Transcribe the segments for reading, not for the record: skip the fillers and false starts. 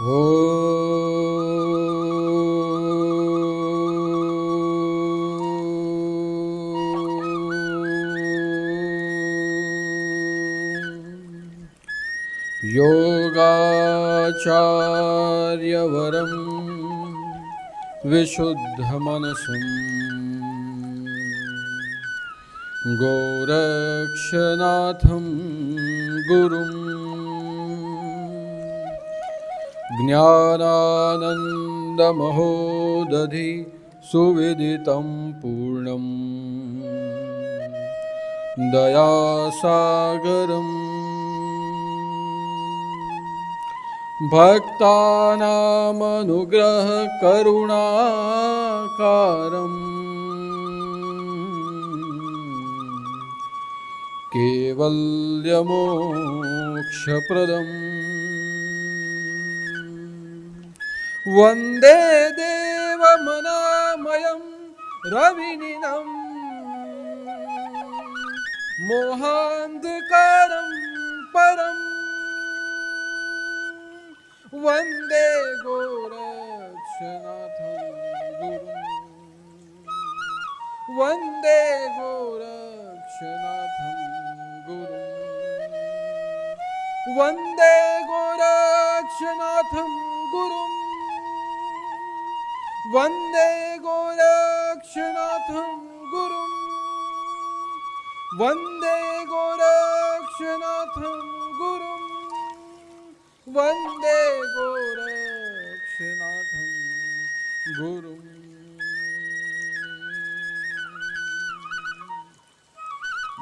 योगाचार्यवरं विशुद्धमनसं गोरक्षनाथं गुरुं ज्ञानानन्दमहोदधि सुविदितं पूर्णं दयासागरम् भक्तानामनुग्रहकरुणाकारं कैवल्यमोक्षप्रदम् वन्दे देवमनामयं रविनिनं मोहान्धकारं परम् वन्दे गोरक्षनाथं गुरुं वन्दे गोरक्षनाथं गुरुं वन्दे गोरक्षनाथं गुरुं वन्दे गोरक्षनाथं गुरुं वन्दे गोरक्षनाथं गुरुं वन्दे गोरक्षनाथं गुरुं।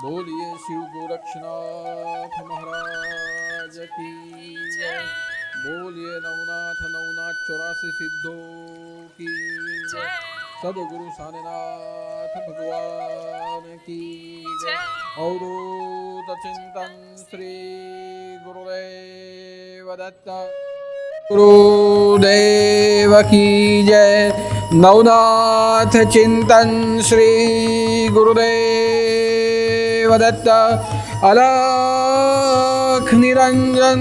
बोलिए शिव गोरक्षनाथ महाराज की जय। बोलिए नवनाथ 84 सिद्धों की जय। सदगुरु सानेनाथ भगवान की जय। अवधूत चिंतन श्री गुरुदेव दत्त गुरुदेव की जय। नवनाथ चिंतन श्री गुरुदेव दत्त अलख निरंजन।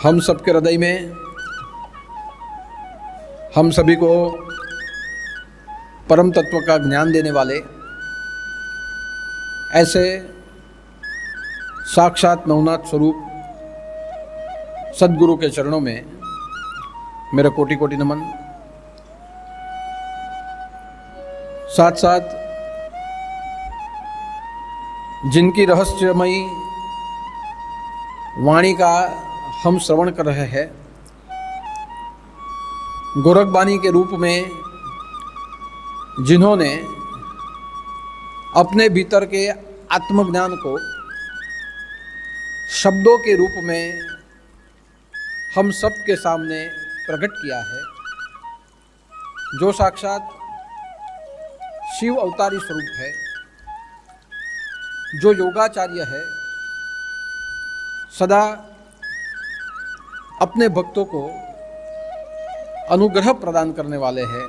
हम सबके हृदय में हम सभी को परम तत्व का ज्ञान देने वाले ऐसे साक्षात नवनाथ स्वरूप सद्गुरु के चरणों में मेरा कोटि कोटि नमन। साथ साथ जिनकी रहस्यमयी वाणी का हम श्रवण कर रहे हैं, गोरखबानी के रूप में जिन्होंने अपने भीतर के आत्मज्ञान को शब्दों के रूप में हम सब के सामने प्रकट किया है, जो साक्षात शिव अवतारी स्वरूप है, जो योगाचार्य है, सदा अपने भक्तों को अनुग्रह प्रदान करने वाले हैं,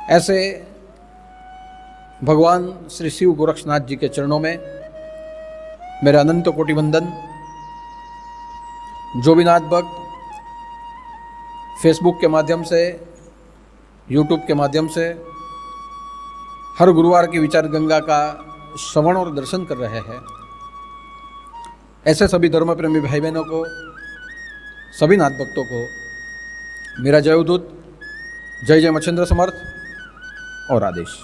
ऐसे भगवान श्री शिव गोरक्षनाथ जी के चरणों में मेरा अनंत कोटि वंदन। जो भी नाथ भक्त फेसबुक के माध्यम से, यूट्यूब के माध्यम से हर गुरुवार की विचार गंगा का श्रवण और दर्शन कर रहे हैं, ऐसे सभी धर्म प्रेमी भाई बहनों को, सभी नाथ भक्तों को मेरा जय उदूत, जय जय मच्छिंद्र समर्थ और आदेश।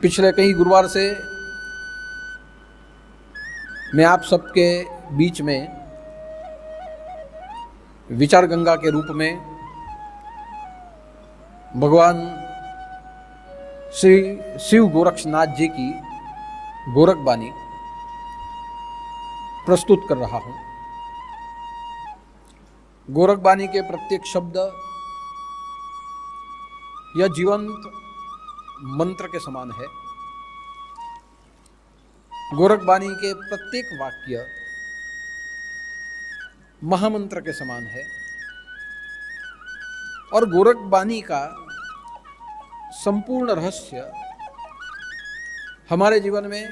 पिछले कई गुरुवार से मैं आप सबके बीच में विचार गंगा के रूप में भगवान श्री शिव गोरक्षनाथ जी की गोरखबानी प्रस्तुत कर रहा हूं। गोरखबानी के प्रत्येक शब्द यह जीवंत मंत्र के समान है। गोरखबानी के प्रत्येक वाक्य महामंत्र के समान है और गोरख बानी का संपूर्ण रहस्य हमारे जीवन में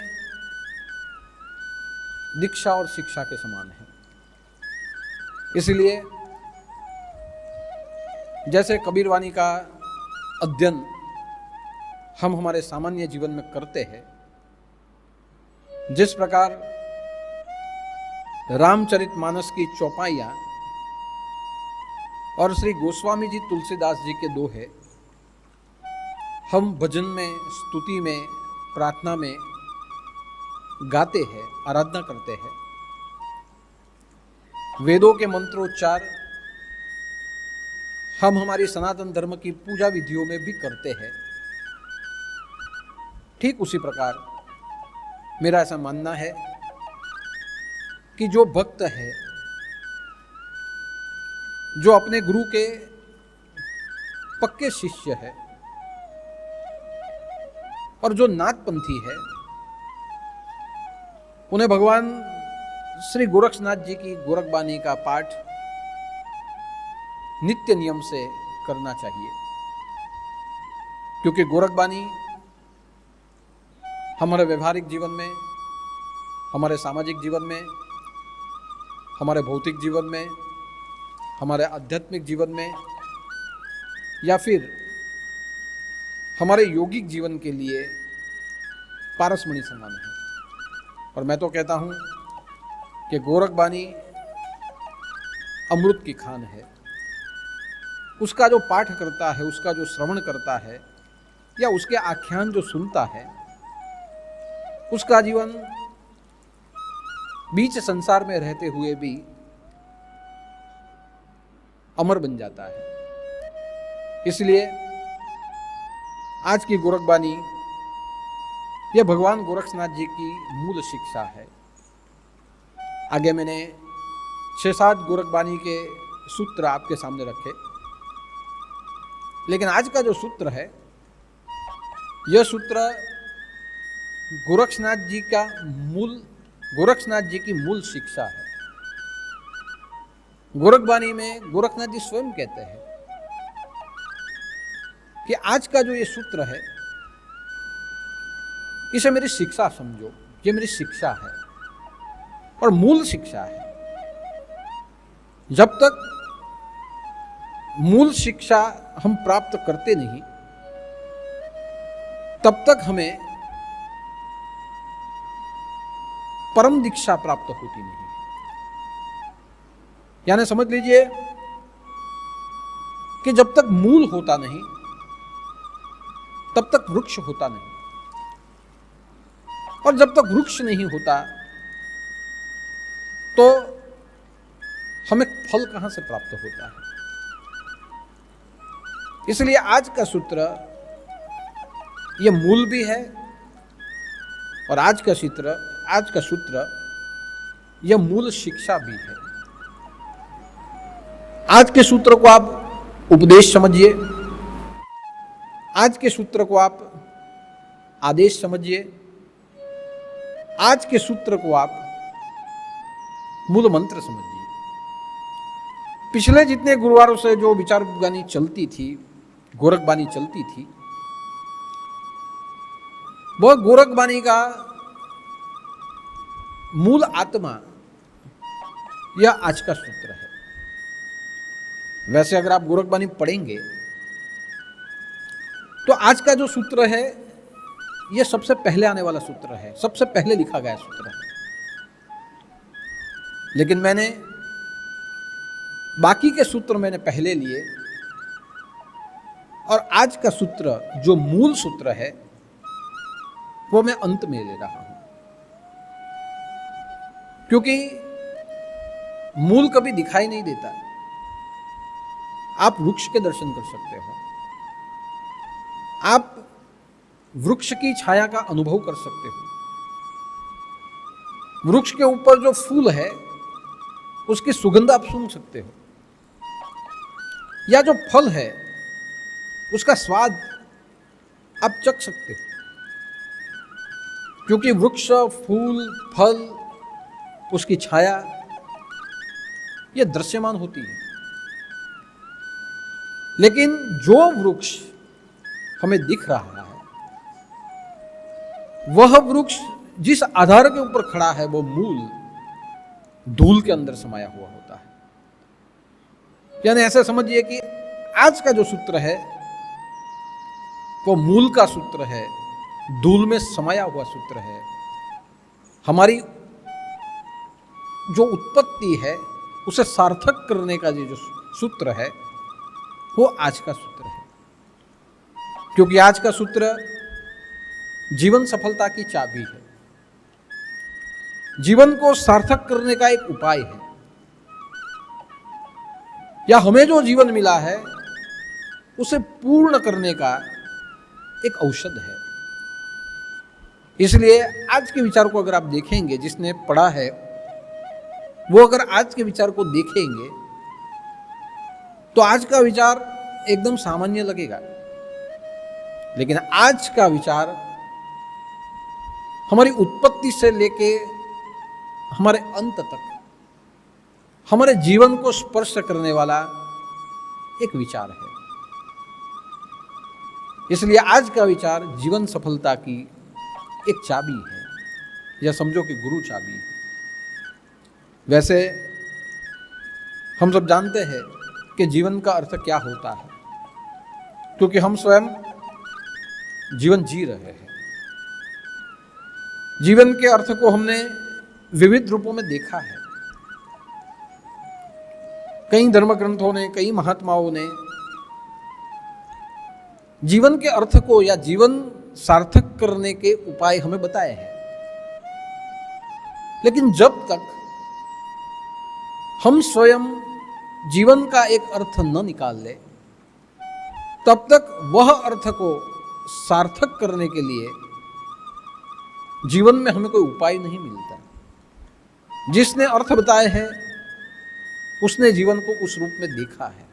दीक्षा और शिक्षा के समान है। इसलिए जैसे कबीरवाणी का अध्ययन हम हमारे सामान्य जीवन में करते हैं, जिस प्रकार रामचरितमानस की चौपाइयां और श्री गोस्वामी जी तुलसीदास जी के दोहे हम भजन में, स्तुति में, प्रार्थना में गाते हैं, आराधना करते हैं, वेदों के मंत्रोच्चार हम हमारी सनातन धर्म की पूजा विधियों में भी करते हैं, ठीक उसी प्रकार मेरा ऐसा मानना है कि जो भक्त है, जो अपने गुरु के पक्के शिष्य है और जो नाथपंथी है, उन्हें भगवान श्री गोरक्षनाथ जी की गोरखबानी का पाठ नित्य नियम से करना चाहिए, क्योंकि गोरखबानी हमारे व्यवहारिक जीवन में, हमारे सामाजिक जीवन में, हमारे भौतिक जीवन में, हमारे आध्यात्मिक जीवन में या फिर हमारे यौगिक जीवन के लिए पारसमणि समान है। और मैं तो कहता हूँ कि गोरखबानी अमृत की खान है। उसका जो पाठ करता है, उसका जो श्रवण करता है या उसके आख्यान जो सुनता है, उसका जीवन बीच संसार में रहते हुए भी अमर बन जाता है। इसलिए आज की गोरखबानी यह भगवान गोरक्षनाथ जी की मूल शिक्षा है। आगे मैंने 6-7 गोरखबानी के सूत्र आपके सामने रखे, लेकिन आज का जो सूत्र है, यह सूत्र गोरक्षनाथ जी की मूल शिक्षा है। गोरखबानी में गोरखनाथ जी स्वयं कहते हैं कि आज का जो ये सूत्र है, इसे मेरी शिक्षा समझो, ये मेरी शिक्षा है और मूल शिक्षा है। जब तक मूल शिक्षा हम प्राप्त करते नहीं, तब तक हमें परम दीक्षा प्राप्त होती नहीं। यानी समझ लीजिए कि जब तक मूल होता नहीं, तब तक वृक्ष होता नहीं, और जब तक वृक्ष नहीं होता तो हमें फल कहां से प्राप्त होता है। इसलिए आज का सूत्र ये मूल भी है और आज का सूत्र यह मूल शिक्षा भी है। आज के सूत्र को आप उपदेश समझिए, आज के सूत्र को आप आदेश समझिए, आज के सूत्र को आप मूल मंत्र समझिए। पिछले जितने गुरुवारों से जो विचारबानी चलती थी, गोरखबानी चलती थी, वह गोरखबानी का मूल आत्मा यह आज का सूत्र है। वैसे अगर आप गोरखबानी पढ़ेंगे तो आज का जो सूत्र है यह सबसे पहले आने वाला सूत्र है, सबसे पहले लिखा गया सूत्र है। लेकिन मैंने बाकी के सूत्र मैंने पहले लिए और आज का सूत्र जो मूल सूत्र है वो मैं अंत में ले रहा हूं, क्योंकि मूल कभी दिखाई नहीं देता। आप वृक्ष के दर्शन कर सकते हो, आप वृक्ष की छाया का अनुभव कर सकते हो, वृक्ष के ऊपर जो फूल है उसकी सुगंध आप सूंघ सकते हो, या जो फल है उसका स्वाद आप चख सकते हो, क्योंकि वृक्ष, फूल, फल, उसकी छाया ये दृश्यमान होती है। लेकिन जो वृक्ष हमें दिख रहा है, वह वृक्ष जिस आधार के ऊपर खड़ा है, वो मूल धूल के अंदर समाया हुआ होता है। यानी ऐसे समझिए कि आज का जो सूत्र है वो मूल का सूत्र है, धूल में समाया हुआ सूत्र है। हमारी जो उत्पत्ति है उसे सार्थक करने का जो सूत्र है वो आज का सूत्र है। क्योंकि आज का सूत्र जीवन सफलता की चाबी है, जीवन को सार्थक करने का एक उपाय है, या हमें जो जीवन मिला है उसे पूर्ण करने का एक औषध है। इसलिए आज के विचार को अगर आप देखेंगे, जिसने पढ़ा है वो अगर आज के विचार को देखेंगे तो आज का विचार एकदम सामान्य लगेगा, लेकिन आज का विचार हमारी उत्पत्ति से लेके हमारे अंत तक हमारे जीवन को स्पर्श करने वाला एक विचार है। इसलिए आज का विचार जीवन सफलता की एक चाबी है, या समझो कि गुरु चाबी है। वैसे हम सब जानते हैं कि जीवन का अर्थ क्या होता है, क्योंकि हम स्वयं जीवन जी रहे हैं। जीवन के अर्थ को हमने विविध रूपों में देखा है। कई धर्म ग्रंथों ने, कई महात्माओं ने जीवन के अर्थ को या जीवन सार्थक करने के उपाय हमें बताए हैं। लेकिन जब तक हम स्वयं जीवन का एक अर्थ न निकाल ले, तब तक वह अर्थ को सार्थक करने के लिए जीवन में हमें कोई उपाय नहीं मिलता। जिसने अर्थ बताए हैं उसने जीवन को उस रूप में देखा है।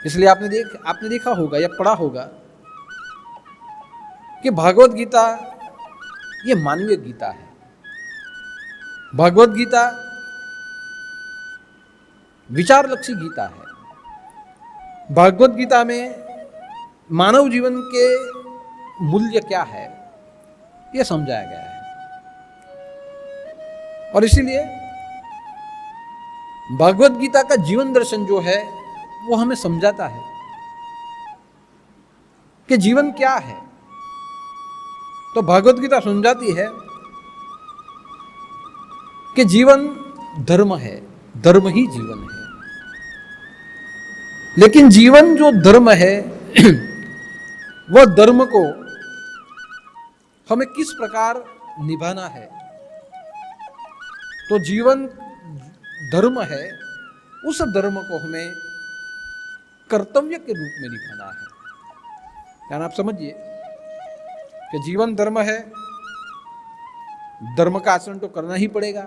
इसलिए आपने देखा होगा या पढ़ा होगा कि भागवत गीता ये मानवीय गीता है। भागवत गीता विचारलक्षी गीता है। भागवत गीता में मानव जीवन के मूल्य क्या है यह समझाया गया है, और इसीलिए भागवत गीता का जीवन दर्शन जो है वो हमें समझाता है कि जीवन क्या है। तो भागवत गीता समझाती है कि जीवन धर्म है, धर्म ही जीवन है। लेकिन जीवन जो धर्म है वह धर्म को हमें किस प्रकार निभाना है। तो जीवन धर्म है, उस धर्म को हमें कर्तव्य के रूप में निभाना है। यानी आप समझिए कि जीवन धर्म है, धर्म का आचरण तो करना ही पड़ेगा,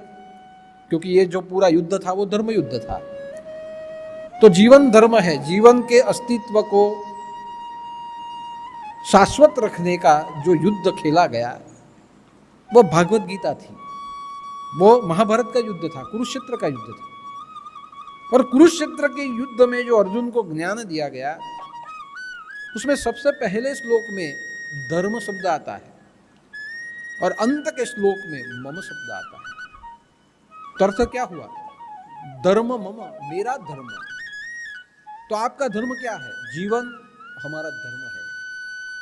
क्योंकि ये जो पूरा युद्ध था वो धर्म युद्ध था। तो जीवन धर्म है, जीवन के अस्तित्व को शाश्वत रखने का जो युद्ध खेला गया वो भागवत गीता थी। वो महाभारत का युद्ध था, कुरुक्षेत्र का युद्ध था। और कुरुक्षेत्र के युद्ध में जो अर्जुन को ज्ञान दिया गया, उसमें सबसे पहले श्लोक में धर्म शब्द आता है और अंत के श्लोक में मम शब्द आता है। तो अर्थ क्या हुआ? धर्म मम, मेरा धर्म। तो आपका धर्म क्या है? जीवन हमारा धर्म है,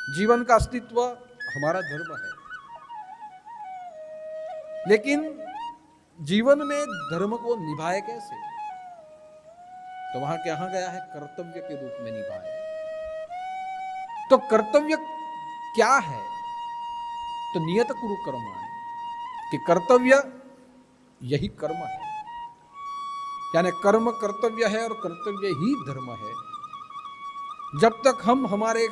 जीवन का अस्तित्व हमारा धर्म है। लेकिन जीवन में धर्म को निभाए कैसे? तो वहां कहा गया है कर्तव्य के रूप में निभाए। तो कर्तव्य क्या है? तो नियत कुरु कर्माणि, कि कर्तव्य यही कर्म है। यानी कर्म कर्तव्य है और कर्तव्य ही धर्म है। जब तक हम हमारे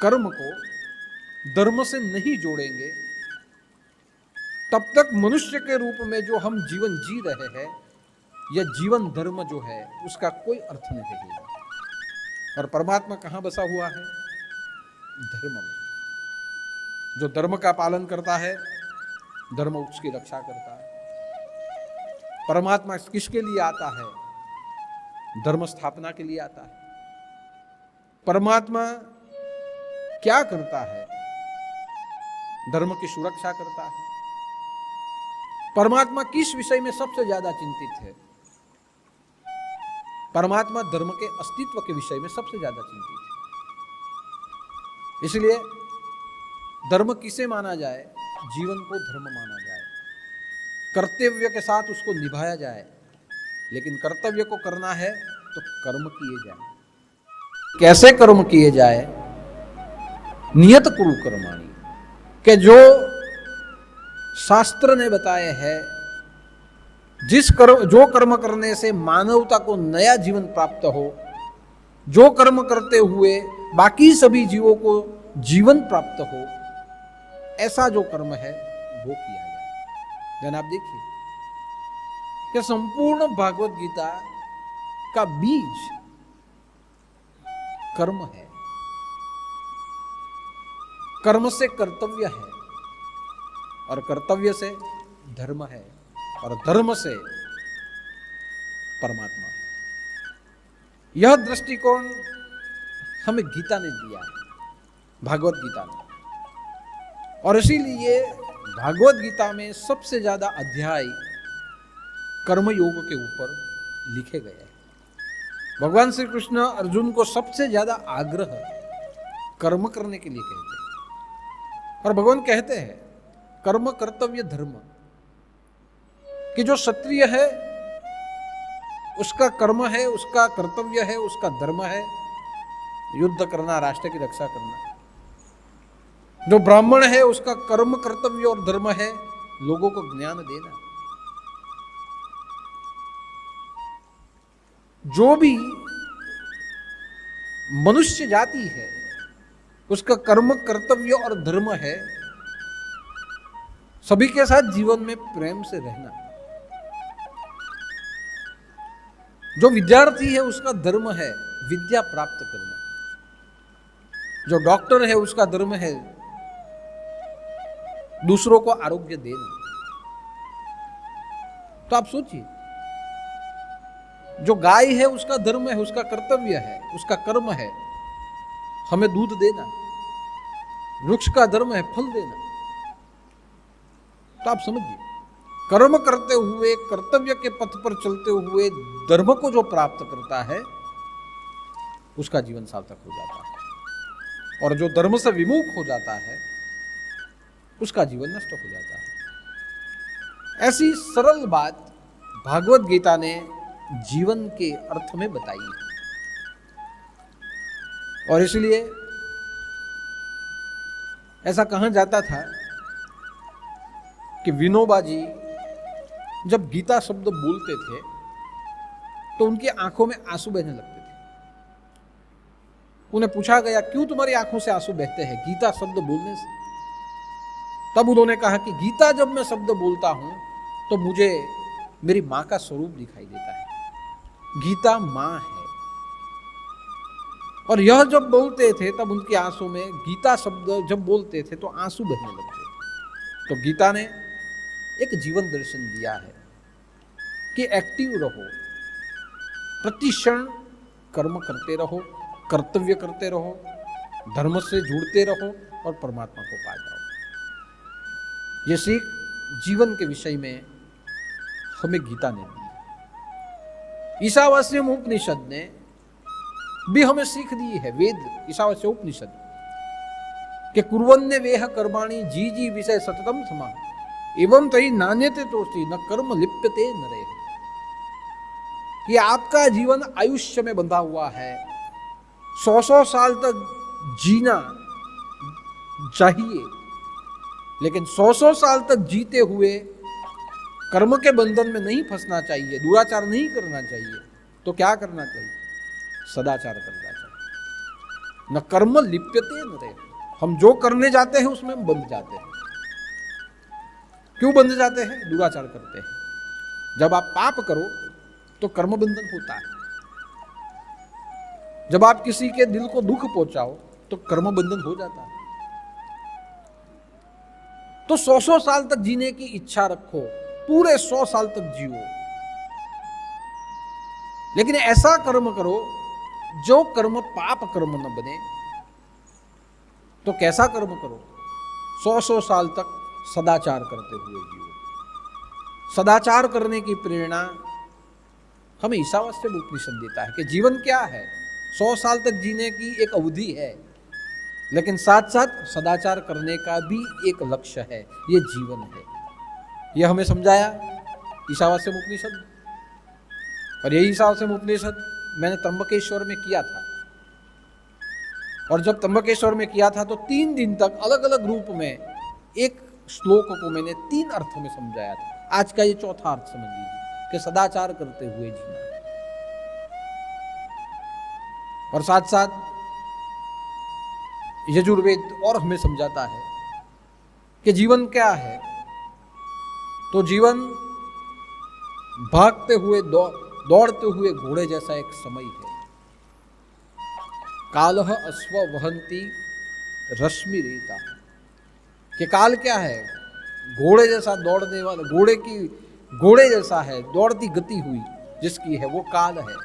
कर्म को धर्म से नहीं जोड़ेंगे, तब तक मनुष्य के रूप में जो हम जीवन जी रहे हैं, यह जीवन धर्म जो है उसका कोई अर्थ नहीं रहेगा। और परमात्मा कहां बसा हुआ है? धर्म में। जो धर्म का पालन करता है, धर्म उसकी रक्षा करता है। परमात्मा किसके लिए आता है? धर्म स्थापना के लिए आता है। परमात्मा क्या करता है? धर्म की सुरक्षा करता है। परमात्मा किस विषय में सबसे ज्यादा चिंतित है? परमात्मा धर्म के अस्तित्व के विषय में सबसे ज्यादा चिंतित है। इसलिए धर्म किसे माना जाए? जीवन को धर्म माना जाए, कर्तव्य के साथ उसको निभाया जाए। लेकिन कर्तव्य को करना है तो कर्म किए जाए। कैसे कर्म किए जाए? नियत कुरु कर्माणि, के जो शास्त्र ने बताए हैं, जो कर्म करने से मानवता को नया जीवन प्राप्त हो, जो कर्म करते हुए बाकी सभी जीवों को जीवन प्राप्त हो, ऐसा जो कर्म है वो किया जाए। जनाब देखिए, यह संपूर्ण भागवत गीता का बीज कर्म है। कर्म से कर्तव्य है और कर्तव्य से धर्म है और धर्म से परमात्मा है। यह दृष्टिकोण हमें गीता ने दिया है, भागवत गीता ने। और इसीलिए भागवत गीता में सबसे ज्यादा अध्याय कर्मयोग के ऊपर लिखे गए हैं। भगवान श्री कृष्ण अर्जुन को सबसे ज्यादा आग्रह कर्म करने के लिए कहते हैं। और भगवान कहते हैं कर्म कर्तव्य धर्म, कि जो क्षत्रिय है उसका कर्म है, उसका कर्तव्य है, उसका धर्म है युद्ध करना, राष्ट्र की रक्षा करना। जो ब्राह्मण है उसका कर्म कर्तव्य और धर्म है लोगों को ज्ञान देना। जो भी मनुष्य जाति है उसका कर्म कर्तव्य और धर्म है सभी के साथ जीवन में प्रेम से रहना। जो विद्यार्थी है उसका धर्म है विद्या प्राप्त करना। जो डॉक्टर है उसका धर्म है दूसरों को आरोग्य देना। तो आप सोचिए, जो गाय है उसका धर्म है, उसका कर्तव्य है, उसका कर्म है हमें दूध देना। वृक्ष का धर्म है फल देना। तो आप समझिए, कर्म करते हुए, कर्तव्य के पथ पर चलते हुए धर्म को जो प्राप्त करता है उसका जीवन सार्थक हो जाता है। और जो धर्म से विमुख हो जाता है उसका जीवन नष्ट हो जाता है। ऐसी सरल बात भागवत गीता ने जीवन के अर्थ में बताई है। और इसलिए ऐसा कहा जाता था कि विनोबा जी जब गीता शब्द बोलते थे तो उनकी आंखों में आंसू बहने लगते थे। उन्हें पूछा गया, क्यों तुम्हारी आंखों से आंसू बहते हैं गीता शब्द बोलने से? तब उन्होंने कहा कि गीता जब मैं शब्द बोलता हूं तो मुझे मेरी मां का स्वरूप दिखाई देता है। गीता मां है। और यह जब बोलते थे तब उनकी आंसू में, गीता शब्द जब बोलते थे तो आंसू बहने लगते थे। तो गीता ने एक जीवन दर्शन दिया है कि एक्टिव रहो, प्रति क्षण कर्म करते रहो, कर्तव्य करते रहो, धर्म से जुड़ते रहो और परमात्मा को पा जाओ। ये सीख जीवन के विषय में हमें गीता ने दी। ईशावास्यम उपनिषद ने भी हमें सीख दी है। वेद ईशावास्य उपनिषद के कुर्वन्य वेह कर्माणि जी जी विषय सततम समान एवं तई नान्यते तोषी न कर्म लिप्यते नरे। कि आपका जीवन आयुष्य में बंधा हुआ है, 100 साल तक जीना चाहिए, लेकिन 100 साल तक जीते हुए कर्म के बंधन में नहीं फंसना चाहिए, दुराचार नहीं करना चाहिए। तो क्या करना चाहिए? सदाचार करना चाहिए। न कर्म लिप्यते नरे। हम जो करने जाते हैं उसमें हम बंध जाते हैं। क्यों बंध जाते हैं? दुराचार करते हैं। जब आप पाप करो तो कर्म बंधन होता है। जब आप किसी के दिल को दुख पहुंचाओ तो कर्म बंधन हो जाता है। तो 100 साल तक जीने की इच्छा रखो, पूरे 100 साल तक जियो, लेकिन ऐसा कर्म करो जो कर्म पाप कर्म न बने। तो कैसा कर्म करो? 100 साल तक सदाचार करते हुए जियो। सदाचार करने की प्रेरणा हमें ईशावास्य उपनिषद देता है कि जीवन क्या है। 100 साल तक जीने की एक अवधि है, लेकिन साथ साथ सदाचार करने का भी एक लक्ष्य है, ये जीवन है। यह हमें समझाया ईशावास्य उपनिषद। और यही ईशावास्य उपनिषद मैंने त्र्यंबकेश्वर में किया था। और जब त्र्यंबकेश्वर में किया था तो 3 दिन तक अलग अलग रूप में एक श्लोक को मैंने 3 अर्थों में समझाया था। आज का ये चौथा अर्थ समझ लीजिए कि सदाचार करते हुए जीना। और साथ साथ यजुर्वेद और हमें समझाता है कि जीवन क्या है। तो जीवन भागते हुए दौड़ते हुए घोड़े जैसा एक समय है। कालह अश्व वहंती रश्मि रेता। कि काल क्या है? घोड़े जैसा दौड़ने वाला, घोड़े जैसा है, दौड़ती गति हुई जिसकी है वो काल है।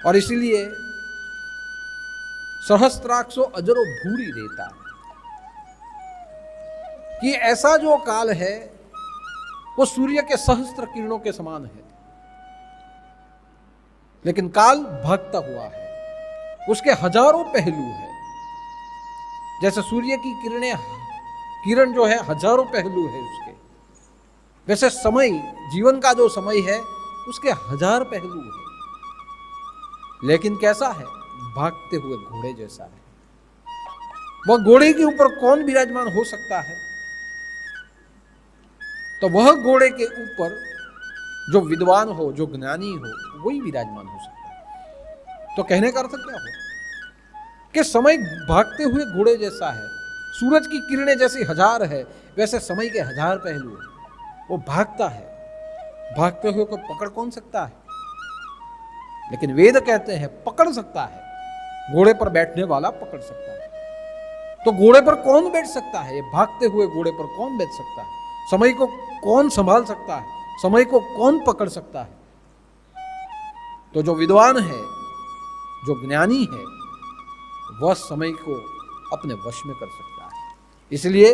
और इसीलिए सहस्त्राक्षो अजरो भूरी रेता, कि ऐसा जो काल है वो सूर्य के सहस्त्र किरणों के समान है, लेकिन काल भागता हुआ है, उसके हजारों पहलू है। जैसे सूर्य की किरण जो है हजारों पहलू है उसके, वैसे समय, जीवन का जो समय है उसके 1000 पहलू है। लेकिन कैसा है? भागते हुए घोड़े जैसा है। वह घोड़े के ऊपर कौन विराजमान हो सकता है? तो वह घोड़े के ऊपर जो विद्वान हो, जो ज्ञानी हो, वही विराजमान हो सकता है। तो कहने का अर्थ क्या हो कि समय भागते हुए घोड़े जैसा है। सूरज की किरणें जैसी 1000 है, वैसे समय के 1000 पहलू है। वो भागता है, भागते हुए को पकड़ कौन सकता है? लेकिन वेद कहते हैं पकड़ सकता है, घोड़े पर बैठने वाला पकड़ सकता है। तो घोड़े पर कौन बैठ सकता है? भागते हुए घोड़े पर कौन बैठ सकता है? समय को कौन संभाल सकता है? समय को कौन पकड़ सकता है? तो जो विद्वान है, जो ज्ञानी है, वह समय को अपने वश में कर सकता है। इसलिए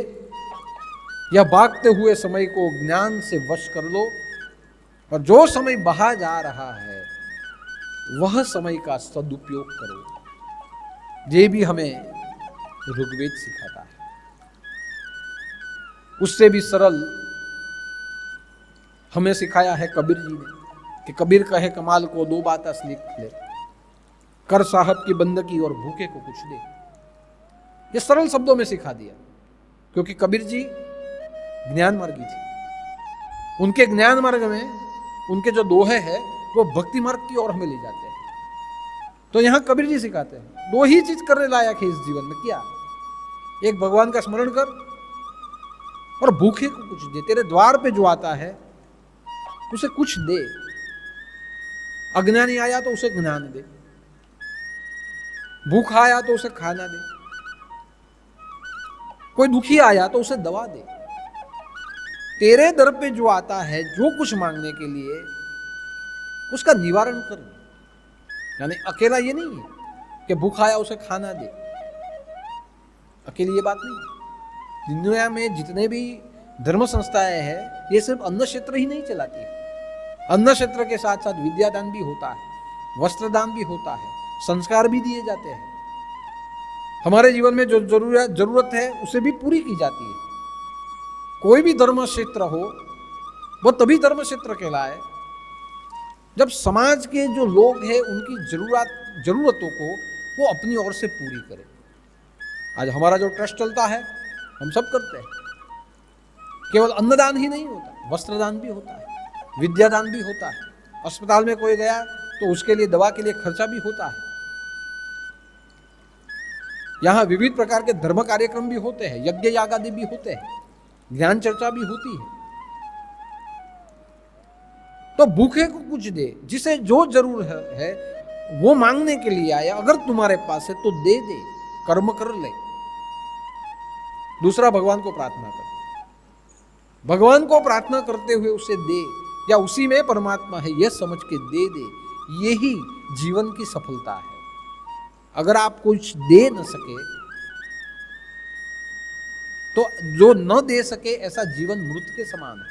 यह भागते हुए समय को ज्ञान से वश कर लो, और जो समय बहा जा रहा है वह समय का सदुपयोग करो। ये भी हमें ऋग्वेद सिखाता है। उससे भी सरल हमें सिखाया है कबीर जी ने कि कबीर कहे कमाल को 2 बात लिख ले, कर साहब की बंदगी और भूखे को कुछ दे। ये सरल शब्दों में सिखा दिया, क्योंकि कबीर जी ज्ञान मार्गी थे। उनके ज्ञान मार्ग में उनके जो दोहे हैं वो भक्ति मार्ग की ओर हमें ले जाते हैं। तो यहां कबीर जी सिखाते हैं 2 ही चीज करने लायक है इस जीवन में। क्या? एक, भगवान का स्मरण कर, और भूखे को कुछ दे। तेरे द्वार पे जो आता है उसे कुछ दे। अज्ञानी आया तो उसे ज्ञान दे, भूखा आया तो उसे खाना दे, कोई दुखी आया तो उसे दवा दे। तेरे दर पे जो आता है जो कुछ मांगने के लिए, उसका निवारण कर। यानी अकेला ये नहीं है कि भूखा आया उसे खाना दे, अकेली ये बात नहीं। दुनिया में जितने भी धर्म संस्थाएं हैं, ये सिर्फ अन्न क्षेत्र ही नहीं चलाती है। अन्न क्षेत्र के साथ साथ विद्यादान भी होता है, वस्त्रदान भी होता है, संस्कार भी दिए जाते हैं। हमारे जीवन में जो जरूरत है उसे भी पूरी की जाती है। कोई भी धर्म क्षेत्र हो वो तभी धर्म क्षेत्र कहलाए जब समाज के जो लोग हैं उनकी जरूरतों को वो अपनी ओर से पूरी करे। आज हमारा जो ट्रस्ट चलता है हम सब करते हैं। केवल अन्नदान ही नहीं होता, वस्त्रदान भी होता है, विद्यादान भी होता है। अस्पताल में कोई गया तो उसके लिए दवा के लिए खर्चा भी होता है। यहाँ विविध प्रकार के धर्म कार्यक्रम भी होते हैं, यज्ञ याग आदि भी होते हैं, ज्ञान चर्चा भी होती है। तो भूखे को कुछ दे, जिसे जो जरूर है वो मांगने के लिए आया, अगर तुम्हारे पास है तो दे दे, कर्म कर ले। दूसरा, भगवान को प्रार्थना कर, भगवान को प्रार्थना करते हुए उसे दे। या उसी में परमात्मा है, यह समझ के दे दे, यही जीवन की सफलता है। अगर आप कुछ दे न सके तो जो न दे सके ऐसा जीवन मृत के समान है।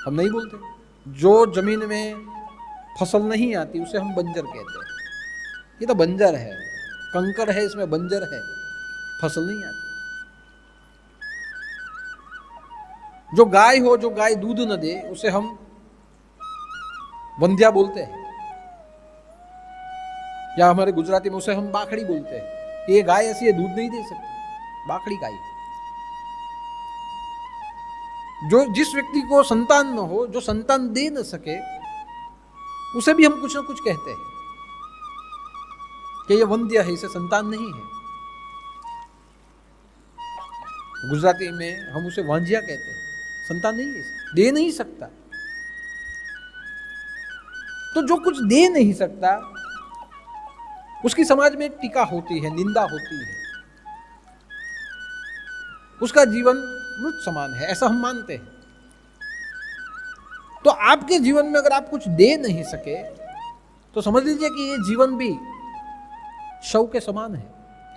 हम नहीं बोलते, जो जमीन में फसल नहीं आती उसे हम बंजर कहते हैं। ये तो बंजर है, कंकर है, इसमें बंजर है, फसल नहीं आती। जो गाय हो, जो गाय दूध न दे, उसे हम वंध्या बोलते हैं, या हमारे गुजराती में उसे हम बाखड़ी बोलते हैं। ये गाय ऐसी है, दूध नहीं दे सकती, बाखड़ी गाय। जो जिस व्यक्ति को संतान न हो, जो संतान दे न सके, उसे भी हम कुछ ना कुछ कहते हैं कि ये वंध्य है, इसे संतान नहीं है। गुजराती में हम उसे वांझिया कहते हैं, संतान नहीं है, दे नहीं सकता। तो जो कुछ दे नहीं सकता उसकी समाज में टीका होती है, निंदा होती है, उसका जीवन मृत समान है, ऐसा हम मानते हैं। तो आपके जीवन में अगर आप कुछ दे नहीं सके तो समझ लीजिए कि ये जीवन भी शव के समान है,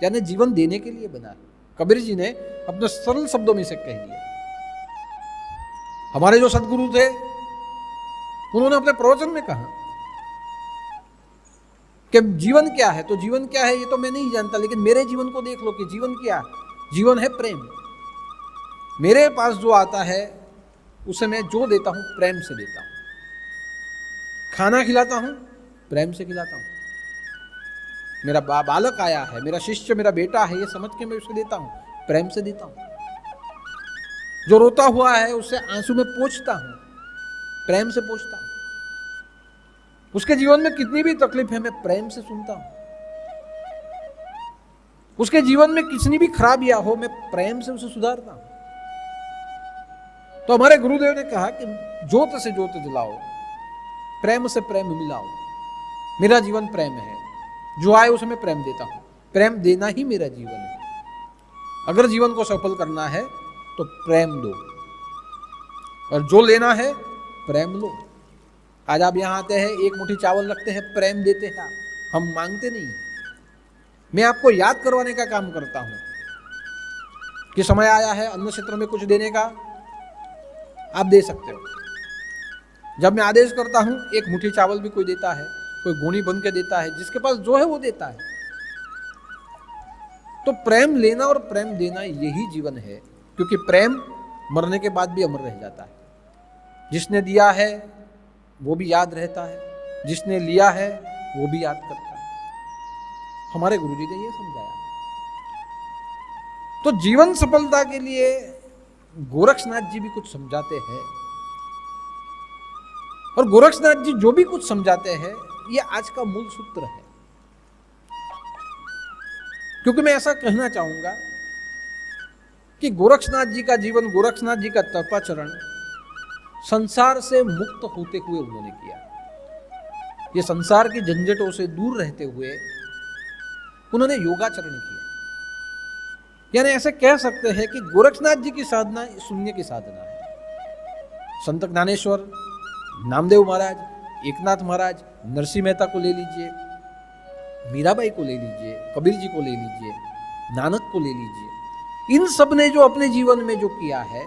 यानी जीवन देने के लिए बना है। कबीर जी ने अपने सरल शब्दों में से कह दिया। हमारे जो सदगुरु थे उन्होंने अपने प्रवचन में कहा कि जीवन क्या है, तो जीवन क्या है ये तो मैं नहीं जानता, लेकिन मेरे जीवन को देख लो कि जीवन क्या है। जीवन है प्रेम। मेरे पास जो आता है उसे मैं जो देता हूं प्रेम से देता हूं। खाना खिलाता हूं प्रेम से खिलाता हूं। मेरा बालक आया है, मेरा शिष्य, मेरा बेटा है, ये समझ के मैं उसे देता हूं, प्रेम से देता हूं। जो रोता हुआ है उसे आंसू में पोंछता हूं, प्रेम से पोंछता हूं। उसके जीवन में कितनी भी तकलीफ है मैं प्रेम से सुनता हूं। उसके जीवन में कितनी भी खराबियां हो मैं प्रेम से उसे सुधारता हूं। तो हमारे गुरुदेव ने कहा कि जोत से जोत जलाओ, प्रेम से प्रेम मिलाओ। मेरा जीवन प्रेम है, जो आए उसे मैं प्रेम देता हूं। प्रेम देना ही मेरा जीवन है। अगर जीवन को सफल करना है तो प्रेम दो, और जो लेना है प्रेम लो। आज आप यहां आते हैं, एक मुट्ठी चावल रखते हैं, प्रेम देते हैं, हम मांगते नहीं। मैं आपको याद करवाने का काम करता हूं कि समय आया है अन्न क्षेत्र में कुछ देने का, आप दे सकते हो। जब मैं आदेश करता हूं, एक मुट्ठी चावल भी कोई देता है, कोई गोनी बन के देता है, जिसके पास जो है वो देता है। तो प्रेम लेना और प्रेम देना यही जीवन है, क्योंकि प्रेम मरने के बाद भी अमर रह जाता है। जिसने दिया है वो भी याद रहता है, जिसने लिया है वो भी याद करता है। हमारे गुरुजी ने ये समझाया। तो जीवन सफलता के लिए गोरक्षनाथ जी भी कुछ समझाते हैं, और गोरक्षनाथ जी जो भी कुछ समझाते हैं ये आज का मूल सूत्र है। क्योंकि मैं ऐसा कहना चाहूंगा कि गोरक्षनाथ जी का जीवन, गोरक्षनाथ जी का तपाचरण संसार से मुक्त होते हुए उन्होंने किया। ये संसार की झंझटों से दूर रहते हुए उन्होंने योगाचरण किया। यानी ऐसे कह सकते हैं कि गोरक्षनाथ जी की साधना शून्य की साधना है। संत ज्ञानेश्वर, नामदेव महाराज, एकनाथ महाराज, नरसिंह मेहता को ले लीजिए, मीराबाई को ले लीजिए, कबीर जी को ले लीजिए, नानक को ले लीजिए, इन सब ने जो अपने जीवन में जो किया है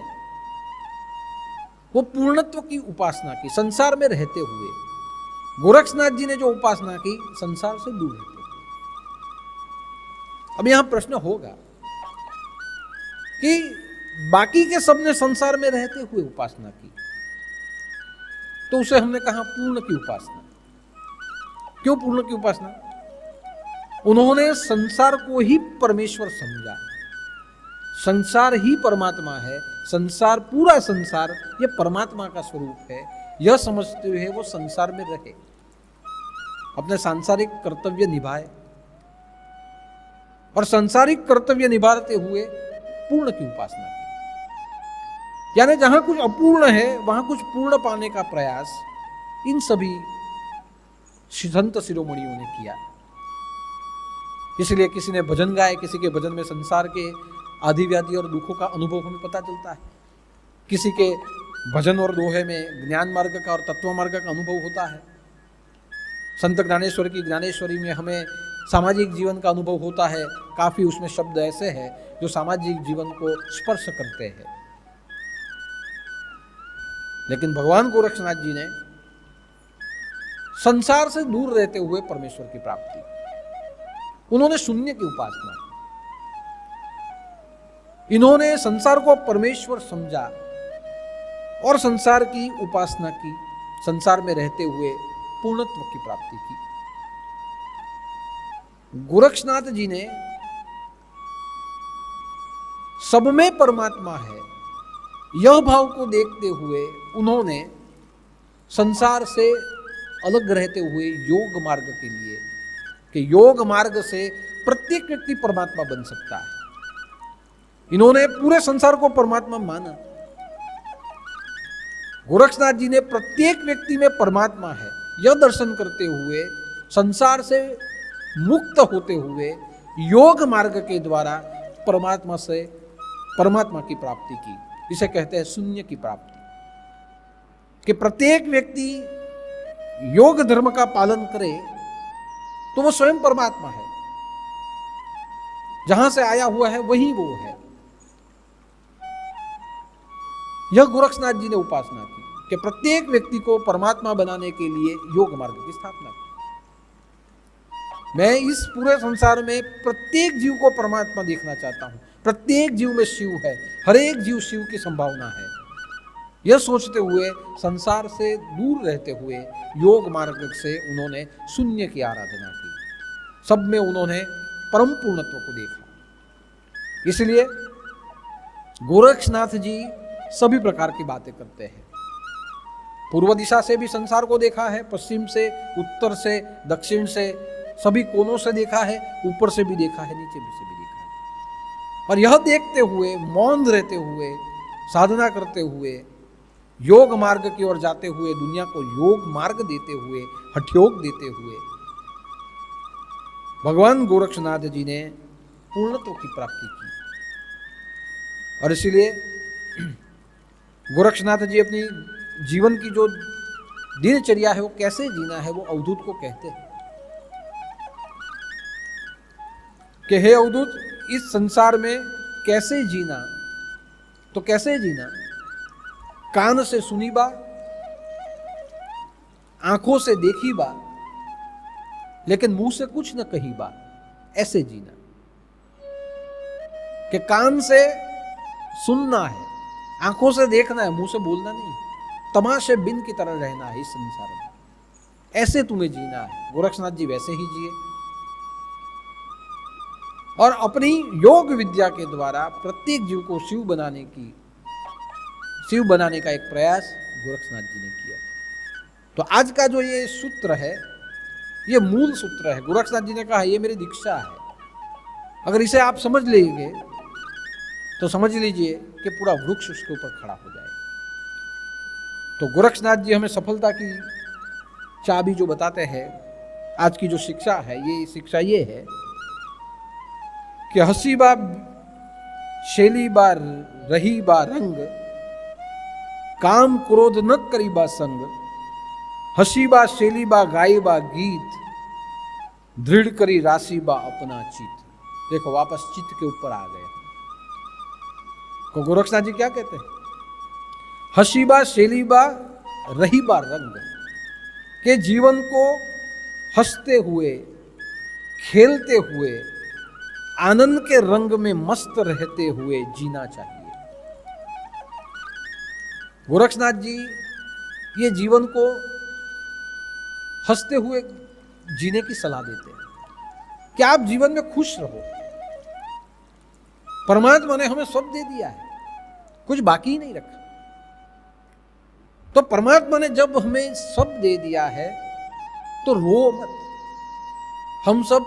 वो पूर्णत्व की उपासना की, संसार में रहते हुए। गोरक्षनाथ जी ने जो उपासना की, संसार से दूर रहते हुए। अब यहां प्रश्न होगा कि बाकी के सब ने संसार में रहते हुए उपासना की, तो उसे हमने कहा पूर्ण की उपासना। क्यों पूर्ण की उपासना? उन्होंने संसार को ही परमेश्वर समझा, संसार ही परमात्मा है, संसार, पूरा संसार ये परमात्मा का स्वरूप है, यह समझते हुए वो संसार में रहे, अपने सांसारिक कर्तव्य निभाए, और सांसारिक कर्तव्य निभाते हुए पूर्ण की उपासना की। यानी जहां कुछ अपूर्ण है वहां कुछ पूर्ण पाने का प्रयास इन सभी संत शिरोमणियों ने किया। इसलिए किसी ने भजन गाए, किसी के भजन में संसार के आदि व्याधि और दुखों का अनुभव हमें पता चलता है, किसी के भजन और दोहे में ज्ञान मार्ग का और तत्व मार्ग का अनुभव होता है। संत ज्ञानेश्वर की ज्ञानेश्वरी में हमें सामाजिक जीवन का अनुभव होता है। काफी उसमें शब्द ऐसे हैं जो सामाजिक जीवन को स्पर्श करते हैं। लेकिन भगवान गोरक्षनाथ जी ने संसार से दूर रहते हुए परमेश्वर की प्राप्ति, उन्होंने शून्य की उपासना, इन्होंने संसार को परमेश्वर समझा और संसार की उपासना की, संसार में रहते हुए पूर्णत्व की प्राप्ति की। गोरक्षनाथ जी ने सब में परमात्मा है यह भाव को देखते हुए उन्होंने संसार से अलग रहते हुए योग मार्ग के लिए, कि योग मार्ग से प्रत्येक व्यक्ति परमात्मा बन सकता है, इन्होंने पूरे संसार को परमात्मा माना। गोरक्षनाथ जी ने प्रत्येक व्यक्ति में परमात्मा है यह दर्शन करते हुए संसार से मुक्त होते हुए योग मार्ग के द्वारा परमात्मा की प्राप्ति की। इसे कहते हैं शून्य की प्राप्ति, कि प्रत्येक व्यक्ति योग धर्म का पालन करे तो वो स्वयं परमात्मा है, जहां से आया हुआ है वही वो है। यह गोरक्षनाथ जी ने उपासना की कि प्रत्येक व्यक्ति को परमात्मा बनाने के लिए योग मार्ग की स्थापना की। मैं इस पूरे संसार में प्रत्येक जीव को परमात्मा देखना चाहता हूं, प्रत्येक जीव में शिव है, हर एक जीव शिव की संभावना है, यह सोचते हुए संसार से दूर रहते हुए योग मार्ग से उन्होंने शून्य की आराधना की। सब में उन्होंने परम पूर्णत्व को देखा। इसलिए गोरक्षनाथ जी सभी प्रकार की बातें करते हैं। पूर्व दिशा से भी संसार को देखा है, पश्चिम से, उत्तर से, दक्षिण से, सभी कोनों से देखा है, ऊपर से भी देखा है, नीचे से भी देखा है। और यह देखते हुए, मौन रहते हुए, साधना करते हुए, योग मार्ग की ओर जाते हुए, दुनिया को योग मार्ग देते हुए, हठयोग देते हुए भगवान गोरक्षनाथ जी ने पूर्णत्व की प्राप्ति की। और इसीलिए गोरक्षनाथ जी अपनी जीवन की जो दिनचर्या है वो कैसे जीना है वो अवधूत को कहते हैं कि हे अवधूत, इस संसार में कैसे जीना, तो कैसे जीना? कान से सुनी बा, आंखों से देखी बा, लेकिन मुंह से कुछ न कही बा, ऐसे जीना। कि कान से सुनना है, आंखों से देखना है, मुंह से बोलना नहीं, तमाशे बिन की तरह रहना है इस संसार में, ऐसे तुम्हें जीना है। गोरक्षनाथ जी वैसे ही जिए और अपनी योग विद्या के द्वारा प्रत्येक जीव को शिव बनाने का एक प्रयास गोरक्षनाथ जी ने किया। तो आज का जो ये सूत्र है, ये मूल सूत्र है। गोरक्षनाथ जी ने कहा ये मेरी दीक्षा है, अगर इसे आप समझ लेंगे तो समझ लीजिए कि पूरा वृक्ष उसके ऊपर खड़ा हो जाएगा। तो गोरक्षनाथ जी हमें सफलता की चाबी जो बताते हैं, आज की जो शिक्षा है, ये शिक्षा ये है कि हसी बा शैली बा रही बा रंग, काम क्रोध न करी बा संग, हसी बा शैली बा गाई बा गीत, दृढ़ करी राशि बा अपना चित। देखो वापस चित्त के ऊपर आ गए। तो गोरक्षनाथ जी क्या कहते हैं? हसी बा शैली बा रही बा रंग, के जीवन को हंसते हुए, खेलते हुए, आनंद के रंग में मस्त रहते हुए जीना चाहिए। गोरक्षनाथ जी ये जीवन को हंसते हुए जीने की सलाह देते हैं कि आप जीवन में खुश रहो। परमात्मा ने हमें सब दे दिया है, कुछ बाकी ही नहीं रखा। तो परमात्मा ने जब हमें सब दे दिया है तो रो मत। हम सब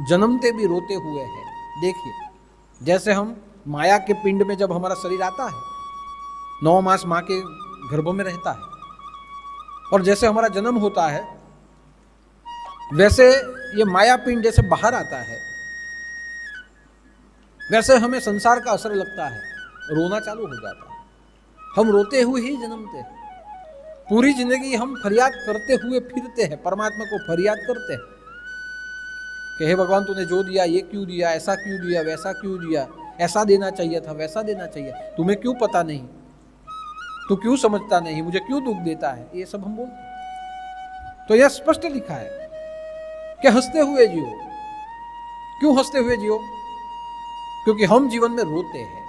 जन्मते भी रोते हुए हैं। देखिए, जैसे हम माया के पिंड में जब हमारा शरीर आता है, 9 मास मां के गर्भ में रहता है, और जैसे हमारा जन्म होता है, वैसे ये माया पिंड जैसे बाहर आता है, वैसे हमें संसार का असर लगता है, रोना चालू हो जाता है। हम रोते हुए ही जन्मते हैं। पूरी जिंदगी हम फरियाद करते हुए फिरते हैं, परमात्मा को फरियाद करते हैं कि हे भगवान तूने जो दिया ये क्यों दिया, ऐसा क्यों दिया, वैसा क्यों दिया, ऐसा देना चाहिए था, वैसा देना चाहिए, तुम्हें क्यों पता नहीं, तू क्यों समझता नहीं, मुझे क्यों दुख देता है, ये सब हम बोलते हैं। तो यह स्पष्ट लिखा है कि हंसते हुए जियो। क्यों हंसते हुए जियो? क्योंकि हम जीवन में रोते हैं।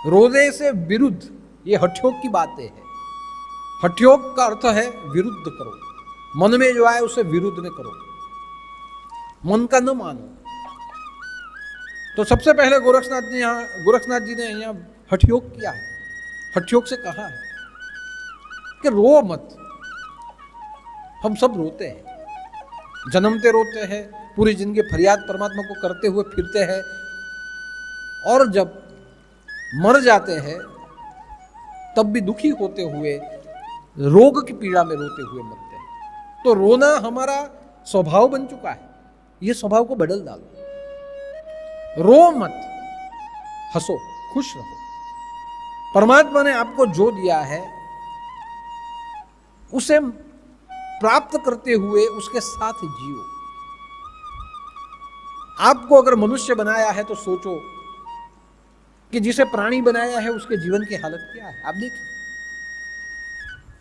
रोने से विरुद्ध, ये हठयोग की बातें है। हठयोग का अर्थ है विरुद्ध करो, मन में जो आए उसे विरुद्ध न करो, मन का न मानो। तो सबसे पहले गोरक्षनाथ जी ने यहाँ हठयोग किया है, हठयोग से कहा है कि रो मत। हम सब रोते हैं, जन्मते रोते हैं, पूरी जिंदगी फरियाद परमात्मा को करते हुए फिरते हैं, और जब मर जाते हैं तब भी दुखी होते हुए, रोग की पीड़ा में रोते हुए मरते हैं। तो रोना हमारा स्वभाव बन चुका है, ये स्वभाव को बदल डालो। रो मत, हंसो, खुश रहो। परमात्मा ने आपको जो दिया है उसे प्राप्त करते हुए उसके साथ जियो। आपको अगर मनुष्य बनाया है तो सोचो कि जिसे प्राणी बनाया है उसके जीवन की हालत क्या है। आप देखिए,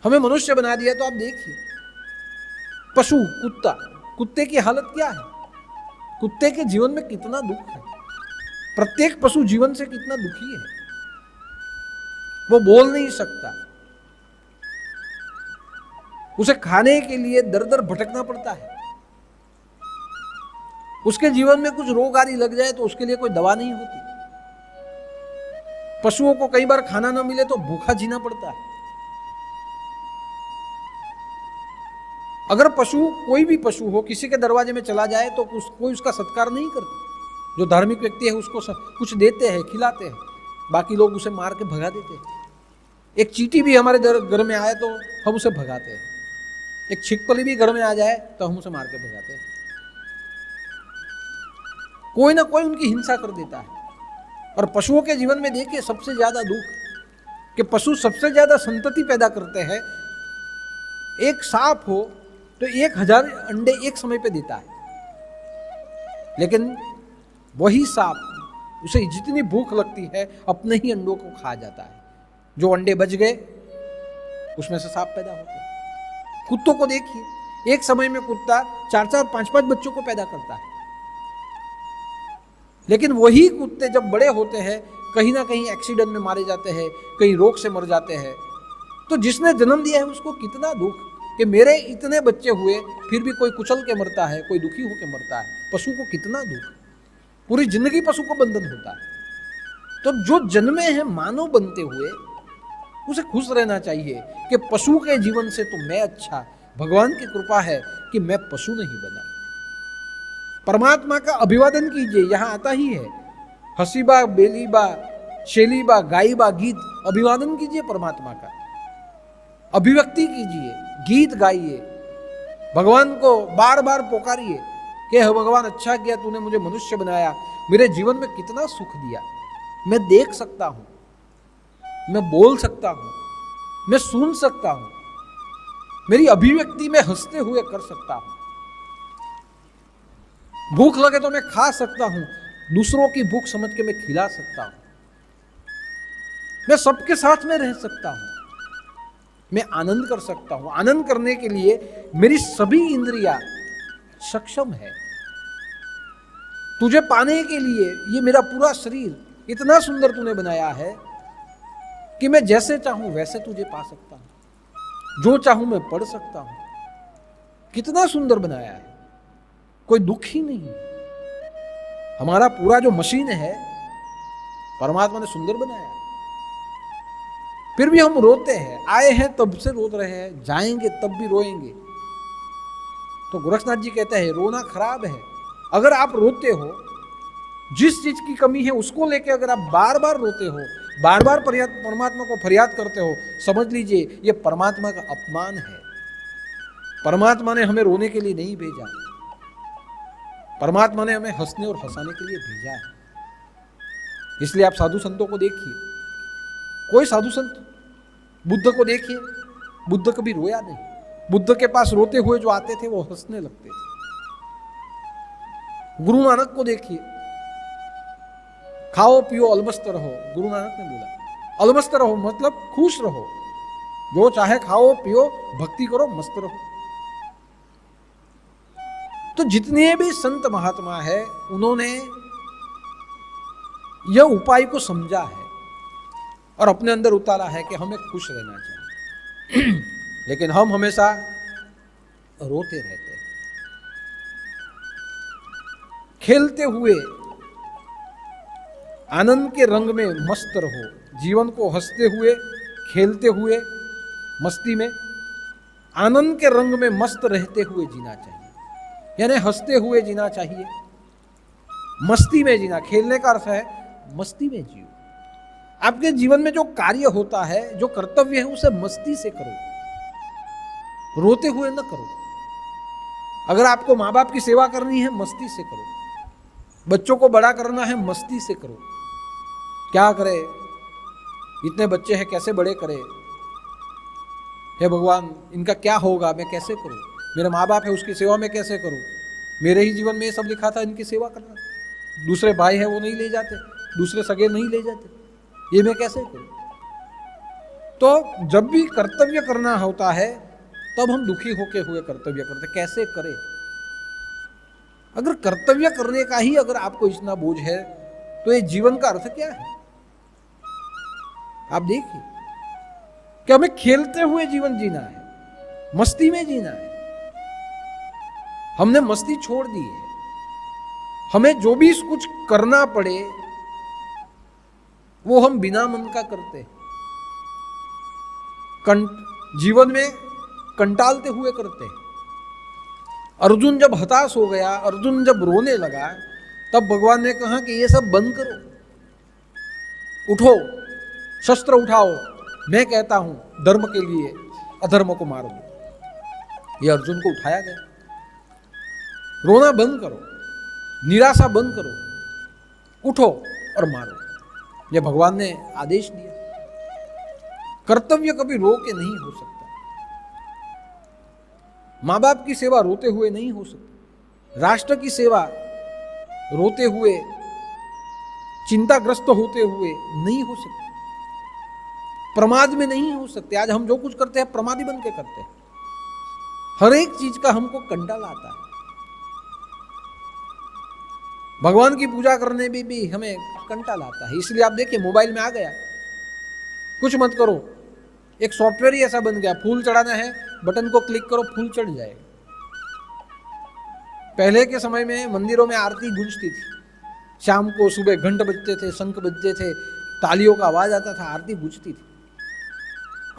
हमें मनुष्य बना दिया तो आप देखिए, पशु कुत्ता, कुत्ते की हालत क्या है, कुत्ते के जीवन में कितना दुख है। प्रत्येक पशु जीवन से कितना दुखी है, वो बोल नहीं सकता, उसे खाने के लिए दर दर भटकना पड़ता है। उसके जीवन में कुछ रोग आदि लग जाए तो उसके लिए कोई दवा नहीं होती। पशुओं को कई बार खाना न मिले तो भूखा जीना पड़ता है। अगर पशु, कोई भी पशु हो, किसी के दरवाजे में चला जाए तो कोई उसका सत्कार नहीं करता। जो धार्मिक व्यक्ति है उसको कुछ देते हैं, खिलाते हैं, बाकी लोग उसे मार के भगा देते हैं। एक चींटी भी हमारे घर में आए तो हम उसे भगाते हैं, एक छिपकली भी घर में आ जाए तो हम उसे मार के भगाते हैं। कोई ना कोई उनकी हिंसा कर देता है। और पशुओं के जीवन में देखिए सबसे ज्यादा दुख कि पशु सबसे ज्यादा संतति पैदा करते हैं। एक सांप हो तो 1000 अंडे एक समय पे देता है, लेकिन वही सांप, उसे जितनी भूख लगती है अपने ही अंडों को खा जाता है। जो अंडे बच गए उसमें से सांप पैदा होते हैं। कुत्तों को देखिए, एक समय में कुत्ता 4-4, 5-5 बच्चों को पैदा करता है, लेकिन वही कुत्ते जब बड़े होते हैं कहीं ना कहीं एक्सीडेंट में मारे जाते हैं, कहीं रोग से मर जाते हैं। तो जिसने जन्म दिया है उसको कितना दुख कि मेरे इतने बच्चे हुए फिर भी कोई कुचल के मरता है, कोई दुखी होकर मरता है। पशु को कितना दुख, पूरी जिंदगी पशु को बंधन होता है। तो जो जन्मे हैं मानव बनते हुए उसे खुश रहना चाहिए कि पशु के जीवन से तो मैं अच्छा, भगवान की कृपा है कि मैं पशु नहीं बना। परमात्मा का अभिवादन कीजिए, यहां आता ही है, हसीबा, बेलीबा, शेलीबा, गाईबा, गीत, अभिवादन कीजिए परमात्मा का, अभिव्यक्ति कीजिए, गीत गाइए, भगवान को बार बार पुकारिए कि हे भगवान अच्छा किया तूने मुझे मनुष्य बनाया, मेरे जीवन में कितना सुख दिया। मैं देख सकता हूं, मैं बोल सकता हूं, मैं सुन सकता हूं, मेरी अभिव्यक्ति में हंसते हुए कर सकता हूं, भूख लगे तो मैं खा सकता हूं, दूसरों की भूख समझ के मैं खिला सकता हूं, मैं सबके साथ में रह सकता हूं, मैं आनंद कर सकता हूं। आनंद करने के लिए मेरी सभी इंद्रियां सक्षम है। तुझे पाने के लिए ये मेरा पूरा शरीर इतना सुंदर तूने बनाया है कि मैं जैसे चाहूं वैसे तुझे पा सकता हूं, जो चाहूं मैं पढ़ सकता हूं। कितना सुंदर बनाया है, कोई दुख ही नहीं। हमारा पूरा जो मशीन है परमात्मा ने सुंदर बनाया है, फिर भी हम रोते हैं। आए हैं तब से रो रहे हैं, जाएंगे तब भी रोएंगे। तो गोरक्षनाथ जी कहते हैं रोना खराब है। अगर आप रोते हो, जिस चीज की कमी है उसको लेके अगर आप बार बार रोते हो, बार बार परमात्मा को फरियाद करते हो, समझ लीजिए ये परमात्मा का अपमान है। परमात्मा ने हमें रोने के लिए नहीं भेजा, परमात्मा ने हमें हंसने और हंसाने के लिए भेजा है। इसलिए आप साधु संतों को देखिए, कोई साधु संत बुद्ध को देखिए, बुद्ध कभी रोया नहीं। बुद्ध के पास रोते हुए जो आते थे वो हंसने लगते थे। गुरु नानक को देखिए, खाओ पियो अलमस्त रहो, गुरु नानक ने बोला। अलमस्त रहो मतलब खुश रहो, जो चाहे खाओ पियो, भक्ति करो, मस्त रहो। तो जितने भी संत महात्मा है उन्होंने यह उपाय को समझा है और अपने अंदर उतारा है कि हमें खुश रहना चाहिए। लेकिन हम हमेशा रोते रहते हैं। खेलते हुए आनंद के रंग में मस्त रहो, जीवन को हंसते हुए, खेलते हुए, मस्ती में, आनंद के रंग में मस्त रहते हुए जीना चाहिए। यानी हंसते हुए जीना चाहिए, मस्ती में जीना। खेलने का अर्थ है मस्ती में जियो। आपके जीवन में जो कार्य होता है, जो कर्तव्य है, उसे मस्ती से करो, रोते हुए न करो। अगर आपको माँ बाप की सेवा करनी है, मस्ती से करो। बच्चों को बड़ा करना है, मस्ती से करो। क्या करे, इतने बच्चे हैं, कैसे बड़े करे, हे भगवान इनका क्या होगा, मैं कैसे करूं, मेरे माँ बाप है उसकी सेवा में कैसे करूं, मेरे ही जीवन में ये सब लिखा था इनकी सेवा करना, दूसरे भाई है वो नहीं ले जाते, दूसरे सगे नहीं ले जाते, ये मैं कैसे करूं। तो जब भी कर्तव्य करना होता है तब हम दुखी होके हुए कर्तव्य करते, कैसे करें। अगर कर्तव्य करने का ही अगर आपको इतना बोझ है तो ये जीवन का अर्थ क्या है। आप देखिए कि हमें खेलते हुए जीवन जीना है, मस्ती में जीना है। हमने मस्ती छोड़ दी है। हमें जो भी कुछ करना पड़े वो हम बिना मन का करते हैं, जीवन में कंटालते हुए करते हैं। अर्जुन जब हताश हो गया, अर्जुन जब रोने लगा, तब भगवान ने कहा कि ये सब बंद करो, उठो, शस्त्र उठाओ, मैं कहता हूं धर्म के लिए अधर्म को मार दो। ये अर्जुन को उठाया गया। रोना बंद करो, निराशा बंद करो, उठो और मारो, यह भगवान ने आदेश दिया। कर्तव्य कभी रो के नहीं हो सकता। माँ बाप की सेवा रोते हुए नहीं हो सकती। राष्ट्र की सेवा रोते हुए, चिंताग्रस्त होते हुए नहीं हो सकती। प्रमाद में नहीं हो सकते। आज हम जो कुछ करते हैं प्रमादी बन के करते हैं। हर एक चीज का हमको कंटाल आता है। भगवान की पूजा करने में भी हमें कंटाल आता है। इसलिए आप देखिए मोबाइल में आ गया, कुछ मत करो, एक सॉफ्टवेयर ही ऐसा बन गया, फूल चढ़ाना है, बटन को क्लिक करो, फूल चढ़ जाएगा। पहले के समय में मंदिरों में आरती गूंजती थी, शाम को सुबह घंट बजते थे, शंख बजते थे, तालियों का आवाज आता था, आरती गूंजती थी।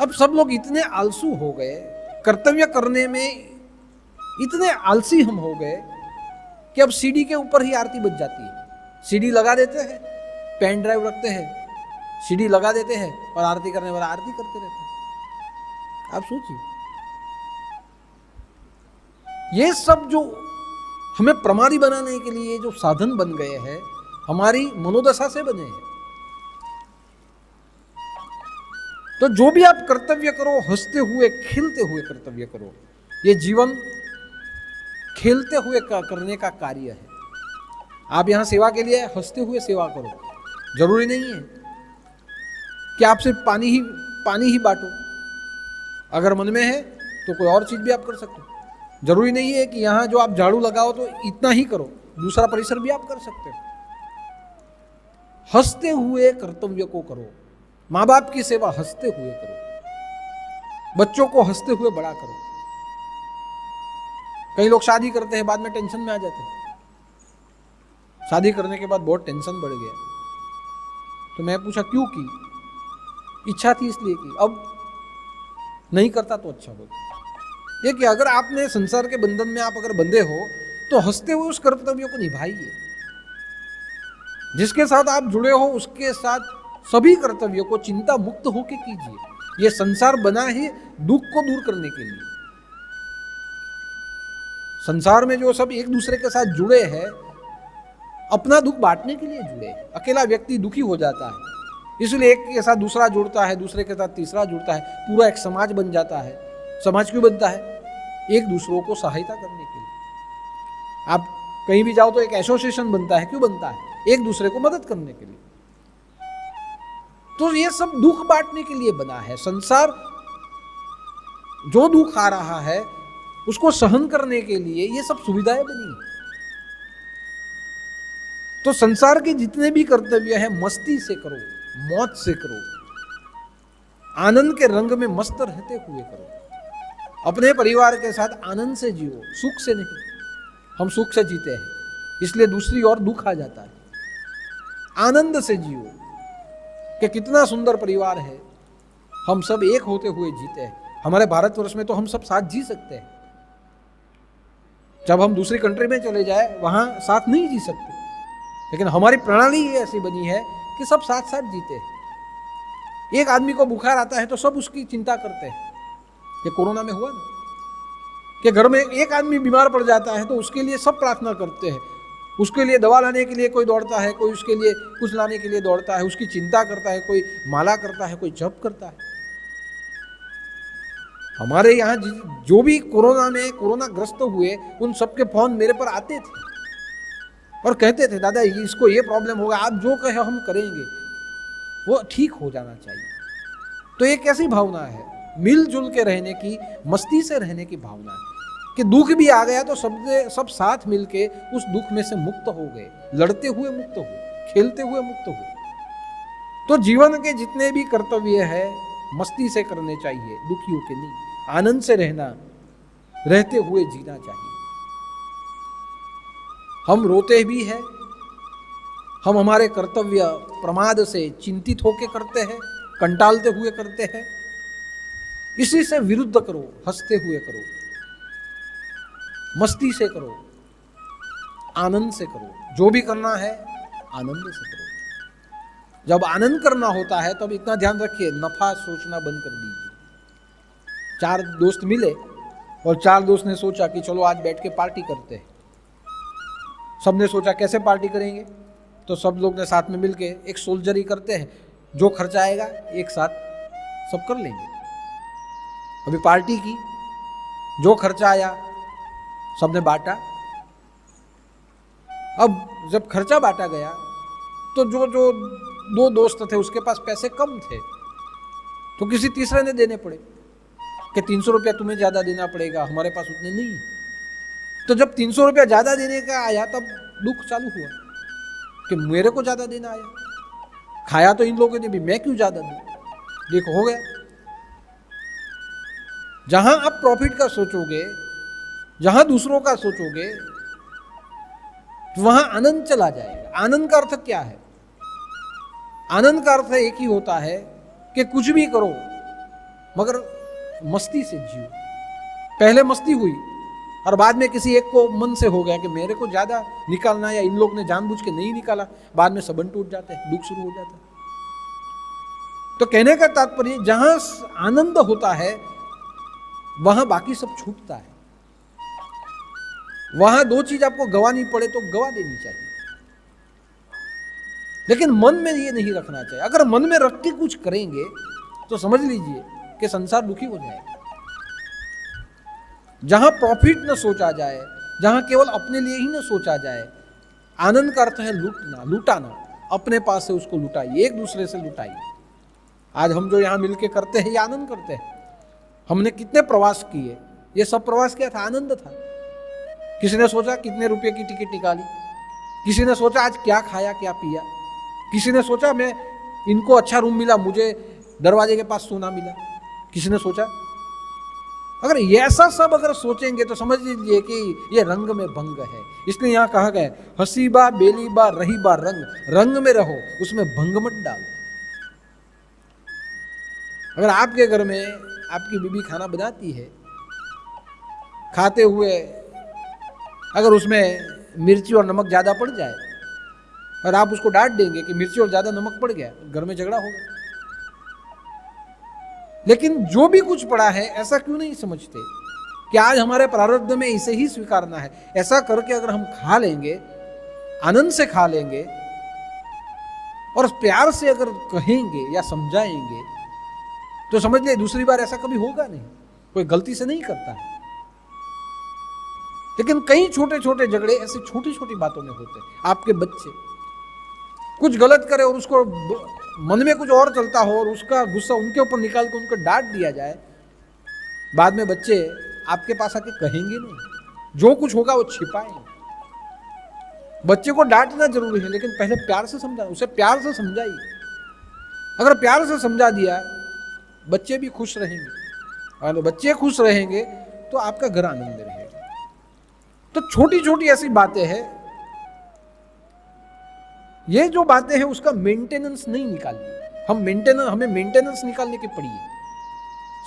अब सब लोग इतने आलसू हो गए, कर्तव्य करने में इतने आलसी हम हो गए कि अब सीडी के ऊपर ही आरती बज जाती है। सीडी लगा देते हैं, पेन ड्राइव रखते हैं, सीडी लगा देते हैं और आरती करने वाला आरती करते रहते हैं। आप सोचिए, ये सब जो हमें प्रमादी बनाने के लिए जो साधन बन गए हैं, हमारी मनोदशा से बने हैं। तो जो भी आप कर्तव्य करो, हंसते हुए, खेलते हुए कर्तव्य करो। ये जीवन खेलते हुए करने का कार्य है। आप यहां सेवा के लिए हंसते हुए सेवा करो। जरूरी नहीं है कि आप सिर्फ पानी ही बांटो। अगर मन में है तो कोई और चीज भी आप कर सकते हो। जरूरी नहीं है कि यहां जो आप झाड़ू लगाओ तो इतना ही करो, दूसरा परिसर भी आप कर सकते हो। हंसते हुए कर्तव्य को करो। माँ बाप की सेवा हंसते हुए करो। बच्चों को हंसते हुए बड़ा करो। कई लोग शादी करते हैं, बाद में टेंशन में आ जाते हैं। शादी करने के बाद बहुत टेंशन बढ़ गया। तो मैं पूछा क्यों की? इच्छा थी इसलिए की, अब नहीं करता तो अच्छा होता। ये कि अगर आपने संसार के बंधन में आप अगर बंधे हो तो हंसते हुए उस कर्तव्य को निभाइए। जिसके साथ आप जुड़े हो उसके साथ सभी कर्तव्यों को चिंता मुक्त होकर कीजिए। ये संसार बना है दुख को दूर करने के लिए। संसार में जो सब एक दूसरे के साथ जुड़े हैं, अपना दुख बांटने के लिए जुड़े हैं। अकेला व्यक्ति दुखी हो जाता है, इसलिए एक के साथ दूसरा जुड़ता है, दूसरे के साथ तीसरा जुड़ता है, पूरा एक समाज बन जाता है। समाज क्यों बनता है? एक दूसरों को सहायता करने के लिए। आप कहीं भी जाओ तो एक एसोसिएशन बनता है। क्यों बनता है? एक दूसरे को मदद करने के लिए। तो ये सब दुख बांटने के लिए बना है। संसार जो दुख आ रहा है उसको सहन करने के लिए ये सब सुविधाएं बनी है। तो संसार के जितने भी कर्तव्य है मस्ती से करो, मौज से करो, आनंद के रंग में मस्त रहते हुए करो। अपने परिवार के साथ आनंद से जियो, सुख से नहीं। हम सुख से जीते हैं, इसलिए दूसरी ओर दुख आ जाता है। आनंद से जियो कि कितना सुंदर परिवार है, हम सब एक होते हुए जीते हैं। हमारे भारतवर्ष में तो हम सब साथ जी सकते हैं। जब हम दूसरी कंट्री में चले जाए वहां साथ नहीं जी सकते, लेकिन हमारी प्रणाली ही ऐसी बनी है कि सब साथ साथ जीते हैं। एक आदमी को बुखार आता है तो सब उसकी चिंता करते हैं। ये कोरोना में हुआ ना कि घर में एक आदमी बीमार पड़ जाता है तो उसके लिए सब प्रार्थना करते हैं। उसके लिए दवा लाने के लिए कोई दौड़ता है, कोई उसके लिए कुछ लाने के लिए दौड़ता है, उसकी चिंता करता है, कोई माला करता है, कोई जप करता है। हमारे यहाँ जो भी कोरोना ग्रस्त हुए उन सबके फोन मेरे पर आते थे और कहते थे, दादा इसको ये प्रॉब्लम होगा, आप जो कहे हम करेंगे, वो ठीक हो जाना चाहिए। तो ये कैसी भावना है? मिलजुल के रहने की, मस्ती से रहने की भावना है कि दुख भी आ गया तो सब साथ मिलके उस दुख में से मुक्त हो गए, लड़ते हुए मुक्त हुए, खेलते हुए मुक्त हुए। तो जीवन के जितने भी कर्तव्य है मस्ती से करने चाहिए, दुखियों के नहीं। आनंद से रहना, रहते हुए जीना चाहिए। हम रोते भी हैं, हम हमारे कर्तव्य प्रमाद से चिंतित होकर करते हैं, कंटालते हुए करते हैं। इसी से विरुद्ध करो, हंसते हुए करो, मस्ती से करो, आनंद से करो। जो भी करना है आनंद से करो। जब आनंद करना होता है तब इतना ध्यान रखिए, नफा सोचना बंद कर दीजिए। 4 दोस्त मिले और 4 दोस्त ने सोचा कि चलो आज बैठ के पार्टी करते हैं। सबने सोचा कैसे पार्टी करेंगे, तो सब लोग ने साथ में मिलके एक सोल्जरी करते हैं, जो खर्चा आएगा एक साथ सब कर लेंगे। अभी पार्टी की, जो खर्चा आया सबने बांटा। अब जब खर्चा बांटा गया तो जो 2 दोस्त थे उसके पास पैसे कम थे, तो किसी तीसरे ने देने पड़े कि 300 रुपया तुम्हें ज्यादा देना पड़ेगा, हमारे पास उतने नहीं। तो जब 300 रुपया ज्यादा देने का आया तब दुख चालू हुआ कि मेरे को ज्यादा देना आया, खाया तो इन लोगों ने भी, मैं क्यों ज्यादा दूं। देखो हो गया। जहां आप प्रॉफिट का सोचोगे, जहां दूसरों का सोचोगे, वहां आनंद चला जाएगा। आनंद का अर्थ क्या है? आनंद का अर्थ एक ही होता है कि कुछ भी करो मगर मस्ती से जियो। पहले मस्ती हुई और बाद में किसी एक को मन से हो गया कि मेरे को ज्यादा निकालना, या इन लोग ने जानबूझ के नहीं निकाला, बाद में संबंध टूट जाते हैं, दुख शुरू हो जाता है। तो कहने का तात्पर्य, जहां आनंद होता है वहां बाकी सब छूटता है। वहां 2 चीज आपको गंवानी पड़े तो गंवा देनी चाहिए, लेकिन मन में ये नहीं रखना चाहिए। अगर मन में रख के कुछ करेंगे तो समझ लीजिए कि संसार दुखी हो जाएगा। जहां प्रॉफिट न सोचा जाए, जहां केवल अपने लिए ही न सोचा जाए। आनंद का अर्थ है लूटना, लुटाना। अपने पास से उसको लुटाइए, एक दूसरे से लुटाइए। आज हम जो यहां मिलके करते हैं ये आनंद करते हैं। हमने कितने प्रवास किए, ये सब प्रवास क्या था? आनंद था। किसी ने सोचा कितने रुपए की टिकट निकाली, किसी ने सोचा आज क्या खाया क्या पिया, किसी ने सोचा मैं इनको अच्छा रूम मिला, मुझे दरवाजे के पास सोना मिला, किसी ने सोचा। अगर ऐसा सब अगर सोचेंगे तो समझ लीजिए कि ये रंग में भंग है। इसलिए यहां कहा गया, हंसी बा बेली बा रही बा रंग, रंग में रहो, उसमें भंग मत डालो। अगर आपके घर में आपकी बीबी खाना बनाती है, खाते हुए अगर उसमें मिर्ची और नमक ज्यादा पड़ जाए और आप उसको डांट देंगे कि मिर्ची और ज्यादा नमक पड़ गया, घर में झगड़ा होगा। लेकिन जो भी कुछ पड़ा है, ऐसा क्यों नहीं समझते कि आज हमारे प्रारब्ध में इसे ही स्वीकारना है। ऐसा करके अगर हम खा लेंगे, आनंद से खा लेंगे, और प्यार से अगर कहेंगे या समझाएंगे तो समझ ले दूसरी बार ऐसा कभी होगा नहीं, कोई गलती से नहीं करता है। लेकिन कई छोटे छोटे झगड़े ऐसे छोटी छोटी बातों में होते हैं। आपके बच्चे कुछ गलत करे और उसको मन में कुछ और चलता हो और उसका गुस्सा उनके ऊपर निकाल के उनको डांट दिया जाए, बाद में बच्चे आपके पास आके कहेंगे नहीं, जो कुछ होगा वो छिपाएंगे। बच्चे को डांटना जरूरी है, लेकिन पहले प्यार से समझा, उसे प्यार से समझाइए। अगर प्यार से समझा दिया बच्चे भी खुश रहेंगे, और बच्चे खुश रहेंगे तो आपका घर आनंद रहेगा। तो छोटी छोटी ऐसी बातें हैं, ये जो बातें हैं उसका मेंटेनेंस नहीं निकालनी। हमें मेंटेनेंस निकालने की पड़ी है।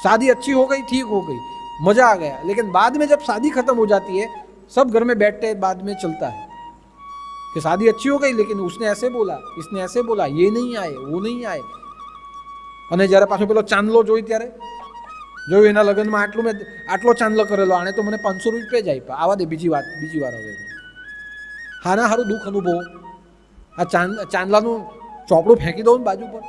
शादी अच्छी हो गई, ठीक हो गई, मजा आ गया, लेकिन बाद में जब शादी खत्म हो जाती है सब घर में बैठते बाद में चलता है कि शादी अच्छी हो गई लेकिन उसने ऐसे बोला, इसने ऐसे बोला, ये नहीं आए, वो नहीं आए। અને જ્યારે પાછો પેલો ચાંદલો જોઈ ત્યારે જોયું એના લગ્નમાં આટલો ચાંદલો કરેલો, આણે તો મને 500 રૂપિયા જ આપ્યા, આવા દે બીજી વાર હવે હાના હારું દુઃખ અનુભવ, આ ચાંદલાનું ચોપડું ફેંકી દઉં બાજુ પર,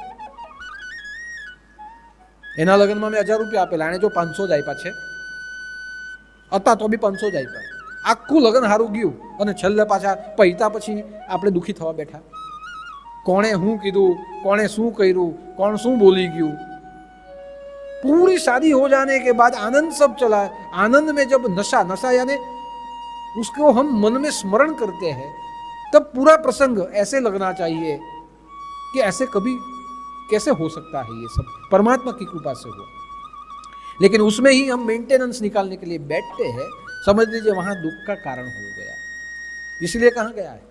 એના લગ્નમાં મેં 1000 રૂપિયા આપેલા, આણે જો 500 જ આપ્યા છે, હતા તો બી 500 જ આપ્યા, આખું લગ્ન હારું ગયું અને છેલ્લે પાછા પૈતા પછી આપણે દુઃખી થવા બેઠા। કોણે હું કીધું, કોણે શું કર્યું, કોણ શું બોલી ગયું। पूरी शादी हो जाने के बाद आनंद सब चला, आनंद में जब नशा यानी उसको हम मन में स्मरण करते हैं, तब पूरा प्रसंग ऐसे लगना चाहिए कि ऐसे कभी कैसे हो सकता है, ये सब परमात्मा की कृपा से हो। लेकिन उसमें ही हम मेंटेनेंस निकालने के लिए बैठते हैं, समझ लीजिए वहां दुख का कारण हो गया। इसलिए कहा गया है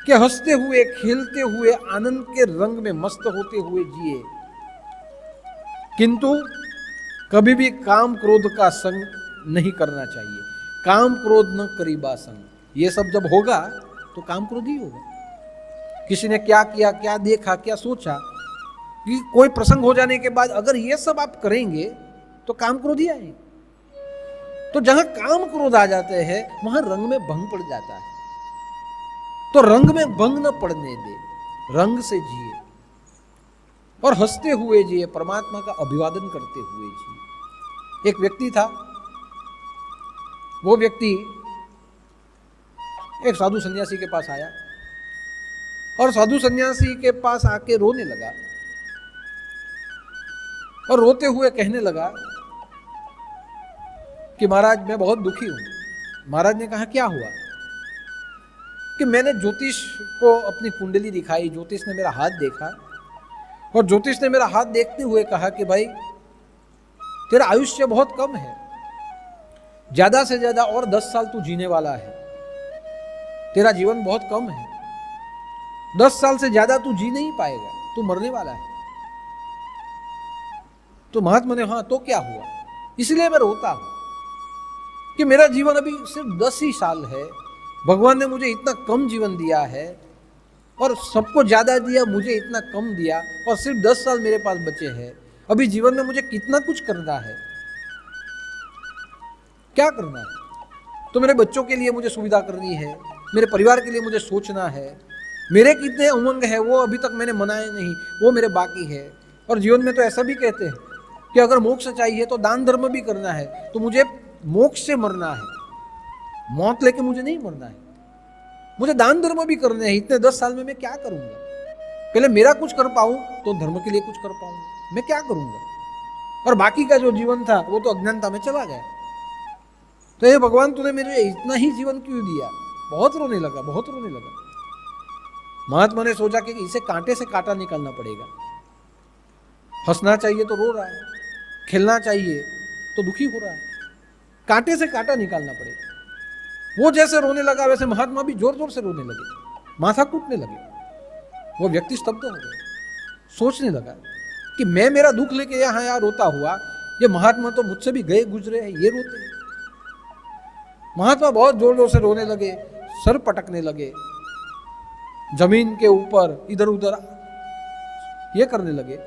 कि हंसते हुए खेलते हुए आनंद के रंग में मस्त होते हुए जिए, किंतु कभी भी काम क्रोध का संग नहीं करना चाहिए। काम क्रोध न करीबा संग, ये सब जब होगा तो काम क्रोध ही होगा। किसी ने क्या किया, क्या देखा, क्या सोचा, कि कोई प्रसंग हो जाने के बाद अगर ये सब आप करेंगे तो काम क्रोध ही आएंगे। तो जहां काम क्रोध आ जाते हैं वहां रंग में भंग पड़ जाता है। तो रंग में भंग न पड़ने दे, रंग से जिए और हंसते हुए जिए, परमात्मा का अभिवादन करते हुए जिए। एक व्यक्ति था, वो व्यक्ति एक साधु सन्यासी के पास आया और साधु सन्यासी के पास आके रोने लगा और रोते हुए कहने लगा कि महाराज मैं बहुत दुखी हूं। महाराज ने कहा क्या हुआ? कि मैंने ज्योतिष को अपनी कुंडली दिखाई, ज्योतिष ने मेरा हाथ देखा और ज्योतिष ने मेरा हाथ देखते हुए कहा कि भाई तेरा आयुष्य बहुत कम है, ज्यादा से ज्यादा और 10 साल तू जीने वाला है, तेरा जीवन बहुत कम है, 10 साल से ज्यादा तू जी नहीं पाएगा, तू मरने वाला है। तो महात्मा ने हाँ तो क्या हुआ? इसलिए मैं रोता हूं कि मेरा जीवन अभी सिर्फ 10 ही साल है, भगवान ने मुझे इतना कम जीवन दिया है और सबको ज्यादा दिया, मुझे इतना कम दिया और सिर्फ 10 साल मेरे पास बचे हैं। अभी जीवन में मुझे कितना कुछ करना है, क्या करना है? तो मेरे बच्चों के लिए मुझे सुविधा करनी है, मेरे परिवार के लिए मुझे सोचना है, मेरे कितने उमंग है वो अभी तक मैंने मनाए नहीं, वो मेरे बाकी है। और जीवन में तो ऐसा भी कहते हैं कि अगर मोक्ष चाहिए तो दान धर्म भी करना है, तो मुझे मोक्ष से मरना है, मौत लेके मुझे नहीं मरना है, मुझे दान धर्म भी करने हैं। इतने 10 साल में मैं क्या करूंगा? पहले मेरा कुछ कर पाऊं तो धर्म के लिए कुछ कर पाऊंगा, मैं क्या करूंगा? और बाकी का जो जीवन था वो तो अज्ञानता में चला गया। तो ये भगवान तूने मेरे इतना ही जीवन क्यों दिया? बहुत रोने लगा, बहुत रोने लगा। महात्मा ने सोचा कि इसे कांटे से कांटा निकालना पड़ेगा। हंसना चाहिए तो रो रहा है, खेलना चाहिए तो दुखी हो रहा है, कांटे से कांटा निकालना पड़ेगा। वो जैसे रोने लगा वैसे महात्मा भी जोर जोर से रोने लगे, माथा कूटने लगे। वो व्यक्ति स्तब्ध हो गया, सोचने लगा कि मैं मेरा दुख लेके यहाँ रोता हुआ, ये महात्मा तो मुझसे भी गए गुजरे हैं, ये रोते हैं। महात्मा बहुत जोर जोर से रोने लगे, सर पटकने लगे, जमीन के ऊपर इधर उधर ये करने लगे।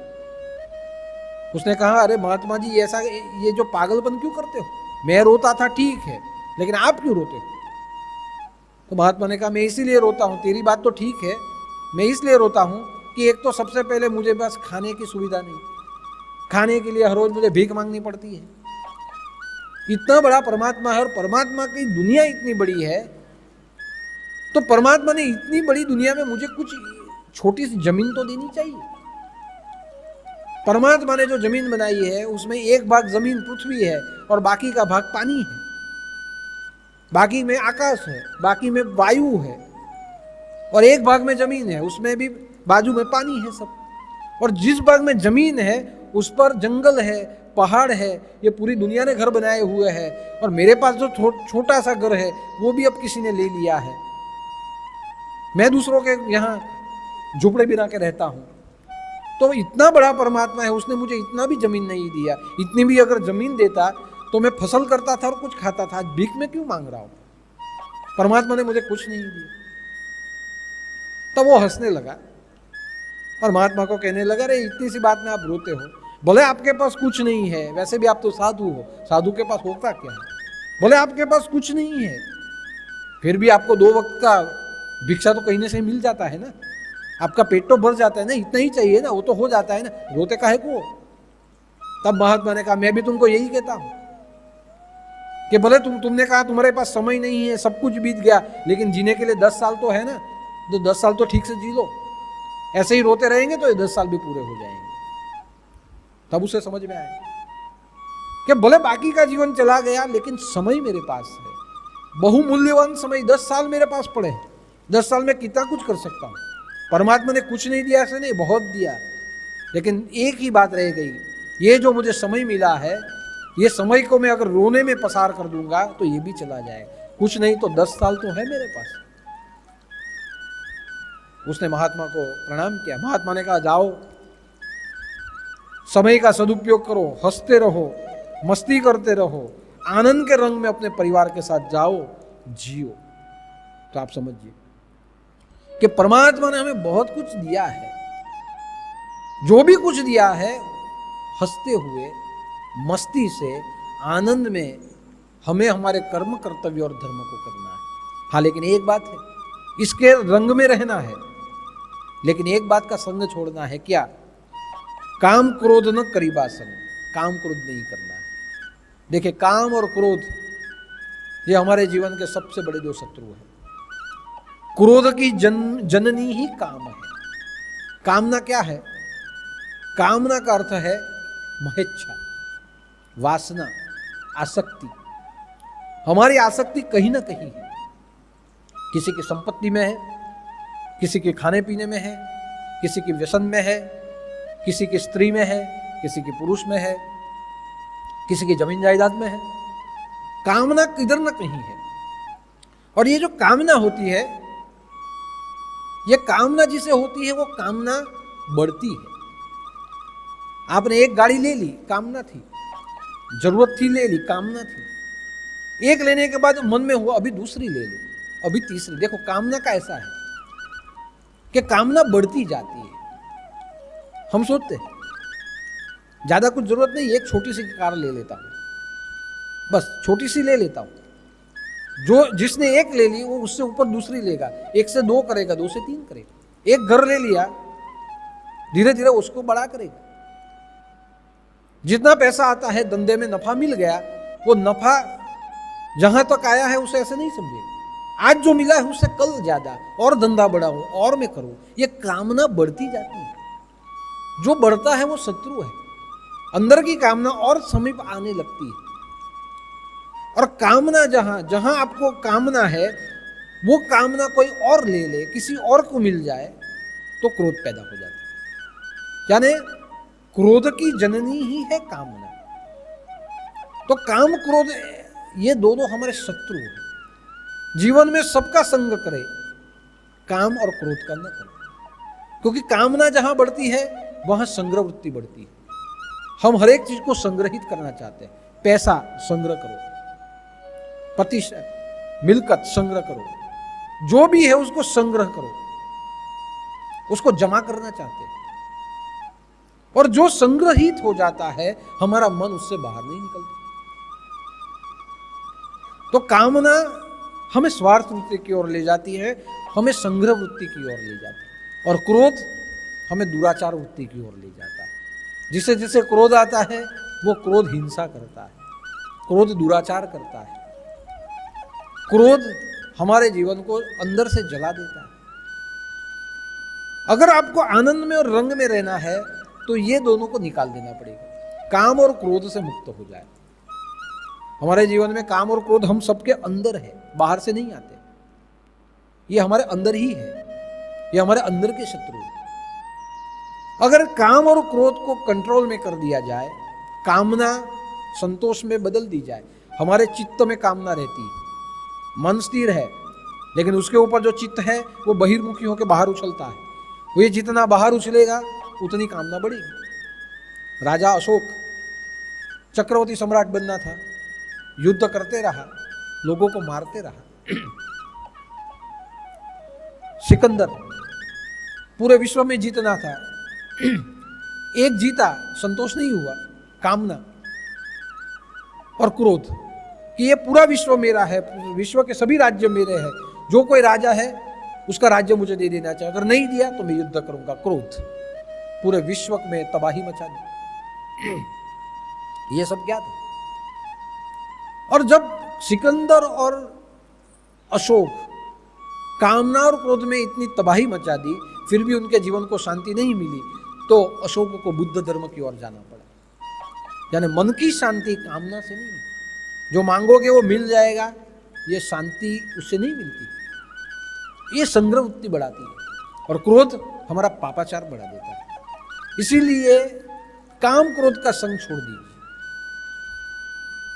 उसने कहा अरे महात्मा जी ऐसा ये जो पागलपन क्यों करते हो? मैं रोता था ठीक है, लेकिन आप क्यों रोते हो? तो महात्मा ने कहा मैं इसीलिए रोता हूं, तेरी बात तो ठीक है, मैं इसलिए रोता हूं कि एक तो सबसे पहले मुझे बस खाने की सुविधा नहीं, खाने के लिए हर रोज मुझे भीख मांगनी पड़ती है। इतना बड़ा परमात्मा है और परमात्मा की दुनिया इतनी बड़ी है, तो परमात्मा ने इतनी बड़ी दुनिया में मुझे कुछ छोटी सी जमीन तो देनी चाहिए। परमात्मा ने जो जमीन बनाई है उसमें एक भाग जमीन पृथ्वी है और बाकी का भाग पानी है, बाकी में आकाश है, बाकी में वायु है, और एक भाग में जमीन है, उसमें भी बाजू में पानी है सब। और जिस भाग में जमीन है उस पर जंगल है, पहाड़ है, ये पूरी दुनिया ने घर बनाए हुए हैं। और मेरे पास जो छोटा सा घर है वो भी अब किसी ने ले लिया है। मैं दूसरों के यहाँ झुपड़े बिना के रहता हूँ। तो इतना बड़ा परमात्मा है, उसने मुझे इतना भी जमीन नहीं दिया। इतनी भी अगर जमीन देता तो मैं फसल करता था और कुछ खाता था। आज भीख में क्यों मांग रहा हूं? परमात्मा ने मुझे कुछ नहीं दिया। तब वो हंसने लगा, परमात्मा को कहने लगा, अरे इतनी सी बात में आप रोते हो? बोले आपके पास कुछ नहीं है, वैसे भी आप तो साधु हो, साधु के पास होता क्या है? बोले आपके पास कुछ नहीं है, फिर भी आपको 2 वक्त का भिक्षा तो कहीं से मिल जाता है ना, आपका पेट तो भर जाता है ना, इतना ही चाहिए ना, वो तो हो जाता है ना, रोते काहे को? तब महात्मा ने कहा, मैं भी तुमको यही कहता हूं कि भले तुमने कहा तुम्हारे पास समय नहीं है, सब कुछ बीत गया, लेकिन जीने के लिए 10 साल तो है ना, तो 10 साल तो ठीक से जी लो। ऐसे ही रोते रहेंगे तो ये 10 साल भी पूरे हो जाएंगे। तब उसे समझ में आया कि भले बाकी का जीवन चला गया, लेकिन समय मेरे पास है, बहुमूल्यवान समय 10 साल मेरे पास पड़े हैं। 10 साल में कितना कुछ कर सकता हूं। परमात्मा ने कुछ नहीं दिया ऐसे नहीं, बहुत दिया, लेकिन एक ही बात रह गई, ये जो मुझे समय मिला है, ये समय को मैं अगर रोने में पसार कर दूंगा तो ये भी चला जाएगा। कुछ नहीं तो 10 साल तो है मेरे पास। उसने महात्मा को प्रणाम किया। महात्मा ने कहा, जाओ समय का सदुपयोग करो, हंसते रहो, मस्ती करते रहो, आनंद के रंग में अपने परिवार के साथ जाओ, जियो। तो आप समझिए कि परमात्मा ने हमें बहुत कुछ दिया है। जो भी कुछ दिया है, हंसते हुए, मस्ती से, आनंद में हमें हमारे कर्म, कर्तव्य और धर्म को करना है। हाँ, लेकिन एक बात है, इसके रंग में रहना है, लेकिन एक बात का संग छोड़ना है। क्या? काम क्रोध न करीबा संग, काम क्रोध नहीं करना है। देखिए, काम और क्रोध ये हमारे जीवन के सबसे बड़े 2 शत्रु हैं। क्रोध की जननी ही काम है। कामना क्या है? कामना का अर्थ है महेच्छा, वासना, आसक्ति। हमारी आसक्ति कहीं ना कहीं है, किसी की संपत्ति में है, किसी के खाने पीने में है, किसी की व्यसन में है, किसी की स्त्री में है, किसी की पुरुष में है, किसी की जमीन जायदाद में है। कामना किधर ना कहीं है। और ये जो कामना होती है, ये कामना जिसे होती है वो कामना बढ़ती है। आपने एक गाड़ी ले ली, कामना थी, जरूरत थी, ले ली, कामना थी। एक लेने के बाद मन में हुआ अभी दूसरी ले लो, अभी तीसरी। देखो, कामना का ऐसा है कि कामना बढ़ती जाती है। हम सोचते हैं ज्यादा कुछ जरूरत नहीं, एक छोटी सी कार ले लेता हूं, बस छोटी सी ले लेता हूं। जो जिसने एक ले ली वो उससे ऊपर दूसरी लेगा, 1 से 2 करेगा, 2 से 3 करेगा। एक घर ले लिया, धीरे धीरे उसको बड़ा करेगा। जितना पैसा आता है, धंधे में नफा मिल गया, वो नफा जहां तक आया है उसे ऐसे नहीं समझेगा, आज जो मिला है उससे कल ज्यादा और धंधा बढ़ाऊं और मैं करूं। ये कामना बढ़ती जाती है। जो बढ़ता है वो शत्रु है। अंदर की कामना और समीप आने लगती है। और कामना जहां आपको कामना है, वो कामना कोई और ले ले, किसी और को मिल जाए, तो क्रोध पैदा हो जाता है। यानी क्रोध की जननी ही है कामना। तो काम क्रोध ये दोनों हमारे शत्रु हैं। जीवन में सबका संग करे, काम और क्रोध का न करे। क्योंकि कामना जहां बढ़ती है वहां संग्रह वृत्ति बढ़ती है। हम हर एक चीज को संग्रहित करना चाहते हैं। पैसा संग्रह करो, प्रतिशत मिल्कत संग्रह करो, जो भी है उसको संग्रह करो, उसको जमा करना चाहते हैं। और जो संग्रहित हो जाता है, हमारा मन उससे बाहर नहीं निकलता। तो कामना हमें स्वार्थ वृत्ति की ओर ले जाती है, हमें संग्रह वृत्ति की ओर ले जाती है। और क्रोध हमें दुराचार वृत्ति की ओर ले जाता है। जिसे जिसे क्रोध आता है वो क्रोध हिंसा करता है, क्रोध दुराचार करता है, क्रोध हमारे जीवन को अंदर से जला देता है। अगर आपको आनंद में और रंग में रहना है तो ये दोनों को निकाल देना पड़ेगा, काम और क्रोध से मुक्त हो जाए। हमारे जीवन में काम और क्रोध हम सबके अंदर है, बाहर से नहीं आते, ये हमारे अंदर ही है, ये हमारे अंदर के शत्रु है। अगर काम और क्रोध को कंट्रोल में कर दिया जाए, कामना संतोष में बदल दी जाए, हमारे चित्त में कामना रहती है, मन स्थिर है, लेकिन उसके ऊपर जो चित्त है वो बहिर्मुखी होकर बाहर उछलता है, वो जितना बाहर उछलेगा उतनी कामना बढ़ेगी। राजा अशोक चक्रवर्ती सम्राट बनना था, युद्ध करते रहा, लोगों को मारते रहा। सिकंदर पूरे विश्व में जीतना था, एक जीता, संतोष नहीं हुआ, कामना और क्रोध कि ये पूरा विश्व मेरा है, विश्व के सभी राज्य मेरे हैं, जो कोई राजा है उसका राज्य मुझे दे देना चाहिए, अगर नहीं दिया तो मैं युद्ध करूंगा। क्रोध पूरे विश्व में तबाही मचा दी। ये सब क्या था? और जब सिकंदर और अशोक कामना और क्रोध में इतनी तबाही मचा दी, फिर भी उनके जीवन को शांति नहीं मिली, तो अशोक को बुद्ध धर्म की ओर जाना पड़ा। यानी मन की शांति कामना से नहीं, जो मांगोगे वो मिल जाएगा, ये शांति उससे नहीं मिलती, ये संग्रह वृत्ति बढ़ाती है। और क्रोध हमारा पापाचार बढ़ा देता है। इसीलिए काम क्रोध का संग छोड़ दीजिए।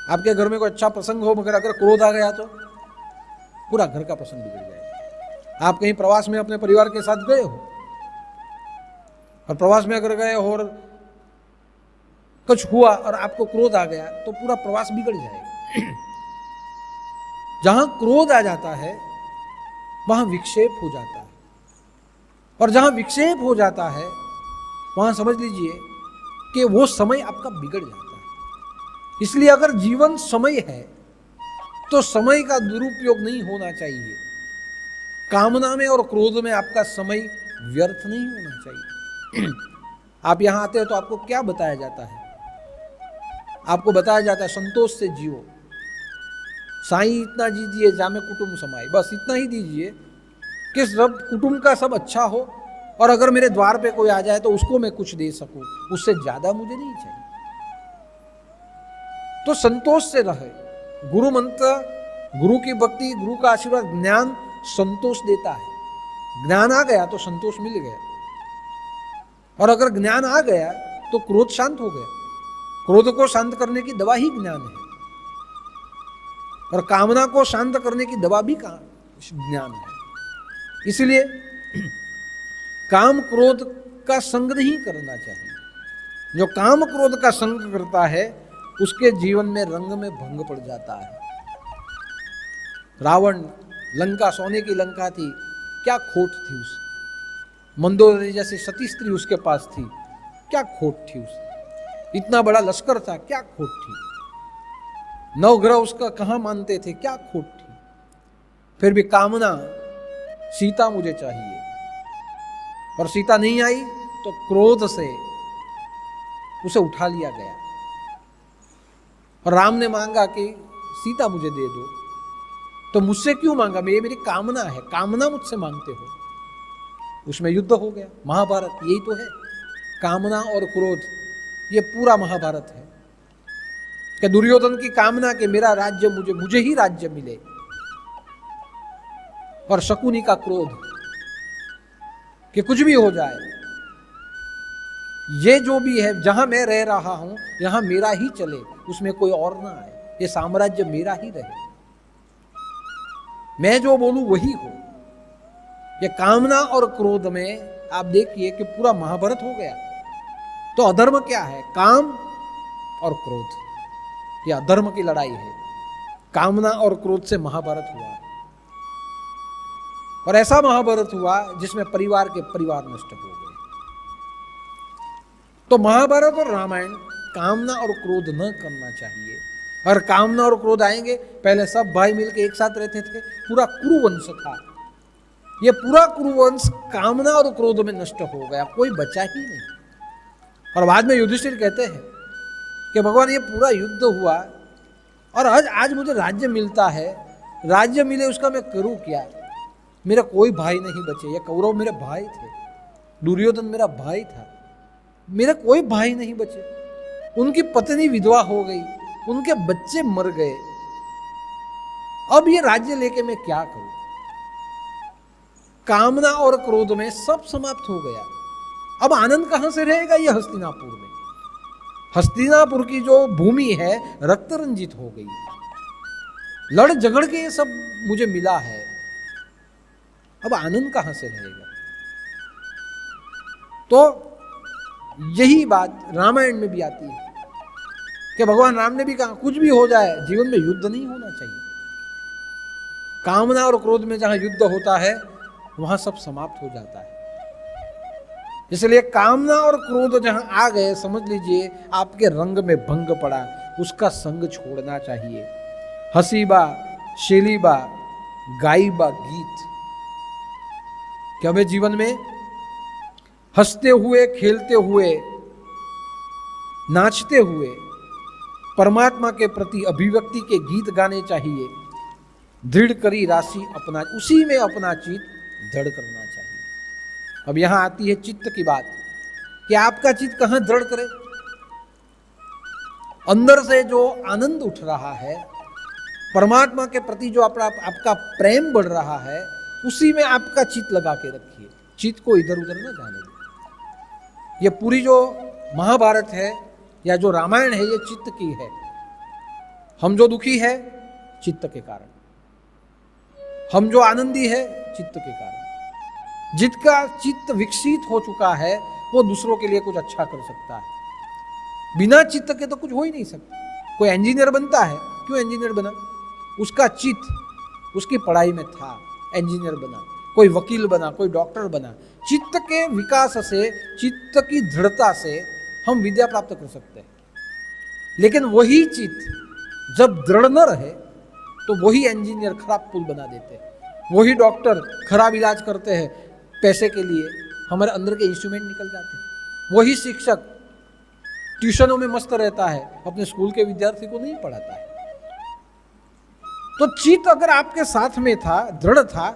आपके घर में कोई अच्छा प्रसंग हो, मगर अगर क्रोध आ गया तो पूरा घर का प्रसंग बिगड़ जाएगा। आप कहीं प्रवास में अपने परिवार के साथ गए हो, और प्रवास में अगर गए हो और कुछ हुआ और आपको क्रोध आ गया तो पूरा प्रवास बिगड़ जाएगा। जहां क्रोध आ जाता है वहां विक्षेप हो जाता है, और जहां विक्षेप हो जाता है वहां समझ लीजिए कि वो समय आपका बिगड़ जाता है। इसलिए अगर जीवन समय है तो समय का दुरुपयोग नहीं होना चाहिए। कामना में और क्रोध में आपका समय व्यर्थ नहीं होना चाहिए। आप यहां आते हैं तो आपको क्या बताया जाता है? आपको बताया जाता है संतोष से जियो, साईं इतना दीजिए जामे कुटुंब समाए, बस इतना ही दीजिए कि सब कुटुंब का सब अच्छा हो, और अगर मेरे द्वार पे कोई आ जाए तो उसको मैं कुछ दे सकूं, उससे ज्यादा मुझे नहीं चाहिए। तो संतोष से रहे। गुरु मंत्र, गुरु की भक्ति, गुरु का आशीर्वाद, ज्ञान संतोष देता है। ज्ञान आ गया तो संतोष मिल गया, और अगर ज्ञान आ गया तो क्रोध शांत हो गया। क्रोध को शांत करने की दवा ही ज्ञान है, और कामना को शांत करने की दवा भी ज्ञान है। इसलिए काम क्रोध का संग नहीं करना चाहिए। जो काम क्रोध का संग करता है उसके जीवन में रंग में भंग पड़ जाता है। रावण, लंका सोने की लंका थी, क्या खोट थी उस मंदोदरी जैसी सती स्त्री उसके पास थी, क्या खोट थी उस? इतना बड़ा लश्कर था, क्या खोट थी? नवग्रह उसका कहां मानते थे, क्या खोट थी? फिर भी कामना, सीता मुझे चाहिए, और सीता नहीं आई तो क्रोध से उसे उठा लिया गया। और राम ने मांगा कि सीता मुझे दे दो, तो मुझसे क्यों मांगा? ये मेरी कामना है, कामना मुझसे मांगते हो। उसमें युद्ध हो गया। महाभारत यही तो है, कामना और क्रोध, ये पूरा महाभारत है। कि दुर्योधन की कामना कि मेरा राज्य मुझे ही राज्य मिले, और शकुनी का क्रोध कि कुछ भी हो जाए, ये जो भी है, जहां मैं रह रहा हूं यहां मेरा ही चले, उसमें कोई और ना आए, ये साम्राज्य मेरा ही रहे, मैं जो बोलूं वही हो। ये कामना और क्रोध में आप देखिए कि पूरा महाभारत हो गया। तो अधर्म क्या है? काम और क्रोध, ये अधर्म की लड़ाई है। कामना और क्रोध से महाभारत हुआ, और ऐसा महाभारत हुआ जिसमें परिवार के परिवार नष्ट हो गए। तो महाभारत और रामायण कामना और क्रोध न करना चाहिए। और कामना और क्रोध आएंगे, पहले सब भाई मिलकर एक साथ रहते थे, पूरा कुरुवंश था, ये पूरा कुरुवंश कामना और क्रोध में नष्ट हो गया, कोई बचा ही नहीं। और बाद में युधिष्ठिर कहते हैं कि भगवान ये पूरा युद्ध हुआ और आज मुझे राज्य मिलता है, राज्य मिले उसका मैं करूं क्या? मेरा कोई भाई नहीं बचे। ये कौरव मेरे भाई थे, दुर्योधन मेरा भाई था, मेरा कोई भाई नहीं बचे। उनकी पत्नी विधवा हो गई, उनके बच्चे मर गए, अब ये राज्य लेके मैं क्या करूं? कामना और क्रोध में सब समाप्त हो गया। अब आनंद कहां से रहेगा? ये हस्तिनापुर में। हस्तिनापुर की जो भूमि है रक्त रंजित हो गई, लड़ झगड़ के ये सब मुझे मिला है, अब आनंद कहां से रहेगा? तो यही बात रामायण में भी आती है कि भगवान राम ने भी कहा कुछ भी हो जाए जीवन में युद्ध नहीं होना चाहिए। कामना और क्रोध में जहां युद्ध होता है वहां सब समाप्त हो जाता है। इसलिए कामना और क्रोध जहां आ गए, समझ लीजिए आपके रंग में भंग पड़ा, उसका संग छोड़ना चाहिए। हसीबा, शेलीबा, गाईबा गीत, कि हमें जीवन में हंसते हुए, खेलते हुए, नाचते हुए परमात्मा के प्रति अभिव्यक्ति के गीत गाने चाहिए। दृढ़ करी राशि अपना, उसी में अपना चित्त दृढ़ करना चाहिए। अब यहां आती है चित्त की बात कि आपका चित्त कहां दृढ़ करे। अंदर से जो आनंद उठ रहा है, परमात्मा के प्रति जो आपका प्रेम बढ़ रहा है, उसी में आपका चित्त लगा के रखिए। चित्त को इधर उधर न जाने दे। ये पूरी जो महाभारत है या जो रामायण है, ये चित्त की है। हम जो दुखी है चित्त के कारण, हम जो आनंदी है चित्त के कारण। जिसका चित्त विकसित हो चुका है वो दूसरों के लिए कुछ अच्छा कर सकता है। बिना चित्त के तो कुछ हो ही नहीं सकता। कोई इंजीनियर बनता है, क्यों इंजीनियर बना? उसका चित्त उसकी पढ़ाई में था, इंजीनियर बना। कोई वकील बना, कोई डॉक्टर बना। चित्त के विकास से, चित्त की दृढ़ता से हम विद्या प्राप्त कर सकते हैं। लेकिन वही चित्त जब दृढ़ न रहे तो वही इंजीनियर खराब पुल बना देते हैं, वही डॉक्टर खराब इलाज करते हैं, पैसे के लिए हमारे अंदर के इंस्ट्रूमेंट निकल जाते हैं। वही शिक्षक ट्यूशनों में मस्त रहता है, अपने स्कूल के विद्यार्थी को नहीं पढ़ाता है। तो चित्त अगर आपके साथ में था, दृढ़ था,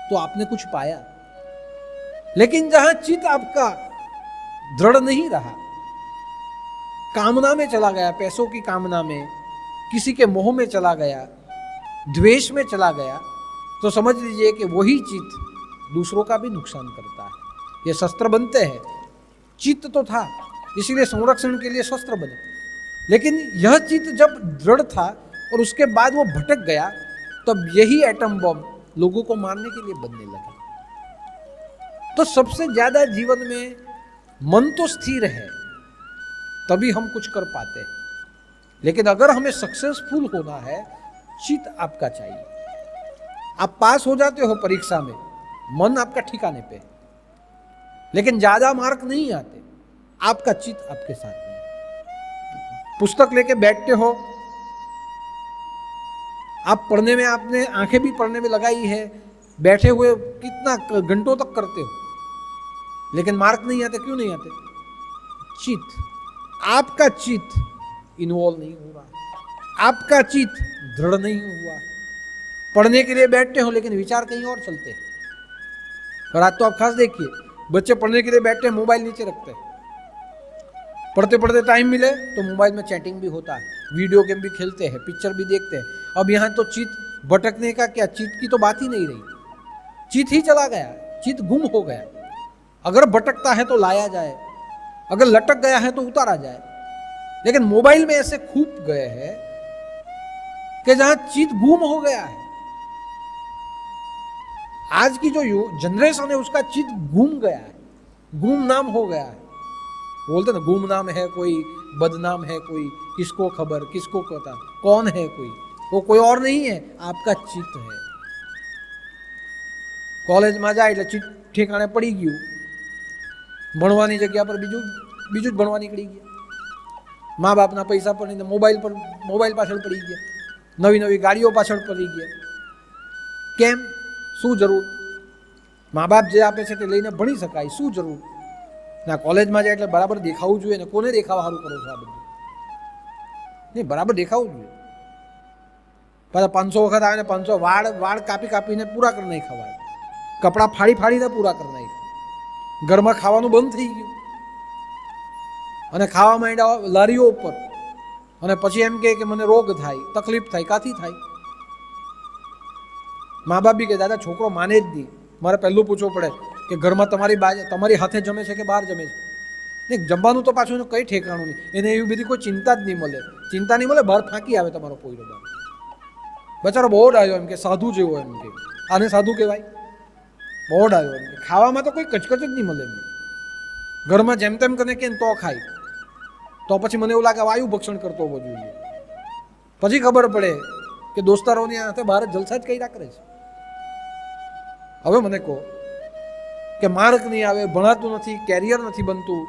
तो आपने कुछ पाया। लेकिन जहां चित्त आपका दृढ़ नहीं रहा, कामना में चला गया, पैसों की कामना में, किसी के मोह में चला गया, द्वेष में चला गया, तो समझ लीजिए कि वही चित्त दूसरों का भी नुकसान करता है। ये शस्त्र बनते हैं, चित्त तो था इसीलिए संरक्षण के लिए शस्त्र बने, लेकिन यह चित्त जब दृढ़ था और उसके बाद वो भटक गया, तब यही एटम बम लोगों को मारने के लिए बनने लगा। तो सबसे ज्यादा जीवन में मन तो स्थिर है, तभी हम कुछ कर पाते हैं। लेकिन अगर हमें सक्सेसफुल होना है, चित्त आपका चाहिए। आप पास हो जाते हो परीक्षा में, मन आपका ठिकाने पे, लेकिन ज्यादा मार्क नहीं आते, आपका चित्त आपके साथ नहीं। पुस्तक लेके बैठते हो, आप पढ़ने में, आपने आंखें भी पढ़ने में लगाई है, बैठे हुए कितना घंटों तक करते हो, लेकिन मार्क नहीं आते। क्यों नहीं आते? चित्त, आपका चित्त इन्वॉल्व नहीं हो रहा, आपका चित्त दृढ़ नहीं हुआ। पढ़ने के लिए बैठते हो लेकिन विचार कहीं और चलते हैं। और आज तो आप खास देखिए, बच्चे पढ़ने के लिए बैठते हैं, मोबाइल नीचे रखते हैं, पढ़ते पढ़ते टाइम मिले तो मोबाइल में चैटिंग भी होता है, वीडियो गेम भी खेलते हैं, पिक्चर भी देखते हैं। अब यहाँ तो चित्त भटकने का क्या, चित्त की तो बात ही नहीं रही, चित्त ही चला गया, चित्त गुम हो गया। अगर भटकता है तो लाया जाए, अगर लटक गया है तो उतारा जाए। लेकिन मोबाइल में ऐसे खूब गए हैं कि जहां चित्त गुम हो गया है। आज की जो जनरेशन है उसका चित्त घूम गया है, गुमनाम हो गया है। बोलते ना, गुमनाम है कोई, बदनाम है कोई, किसको खबर, किसको पता कौन है कोई, वो कोई और नहीं है, आपका चित्त है। कॉलेज में जाए એટલે चित्त ठेकाणे पड़ी गયું, ભણવાની જગ્યા પર બીજું જ ભણવા નીકળી ગયા, મા બાપના પૈસા પર નહીં, મોબાઈલ પાછળ પડી ગયા, નવી નવી ગાડીઓ પાછળ પડી ગયા। કેમ? શું જરૂર? મા બાપ જે આપે છે તે લઈને ભણી શકાય, શું જરૂર ના કોલેજમાં જાય એટલે બરાબર દેખાવું જોઈએ ને. કોને દેખાવા સારું કરો છો આ બધું? નહીં, બરાબર દેખાવું જોઈએ. પાછા 500 વખત આવે ને 500 વાળ કાપી કાપીને પૂરા કરી નહીં ખવાય, કપડાં ફાડી ફાડીને પૂરા કરી નાખ્યા. ઘરમાં ખાવાનું બંધ થઈ ગયું અને ખાવા માંડ્યા લારીઓ ઉપર, અને પછી એમ કે મને રોગ થાય, તકલીફ થાય. કાથી થાય? મા બાપ બી કે દાદા છોકરો માને જ નહીં. મારે પહેલું પૂછવું પડે કે ઘરમાં તમારી હાથે જમે છે કે બહાર જમે છે? નહીં, જમવાનું તો પાછું એનું કંઈ ઠેકાણું નહીં. એને એવી બધી કોઈ ચિંતા જ નહીં મળે. ચિંતા નહીં મળે, બહાર ફાંકી આવે તમારો પોયરો બહાર. બચારો બહુ ડાયો, એમ કે સાધુ જેવો, એમ કે આને સાધુ કહેવાય? બહુ ડાયો, એમ કે ખાવામાં તો કોઈ કચકચ જ નહીં મળે એમને. ઘરમાં જેમ તેમ કરીને કે તો ખાય, તો પછી મને એવું લાગે વાયુ ભક્ષણ કરતો હોવો જોઈએ. પછી ખબર પડે કે દોસ્તારોની હાથે બહાર જલસા જ કર્યા કરે છે. હવે મને કહો કે માર્ક નહીં આવે, ભણાતું નથી, કેરિયર નથી બનતું,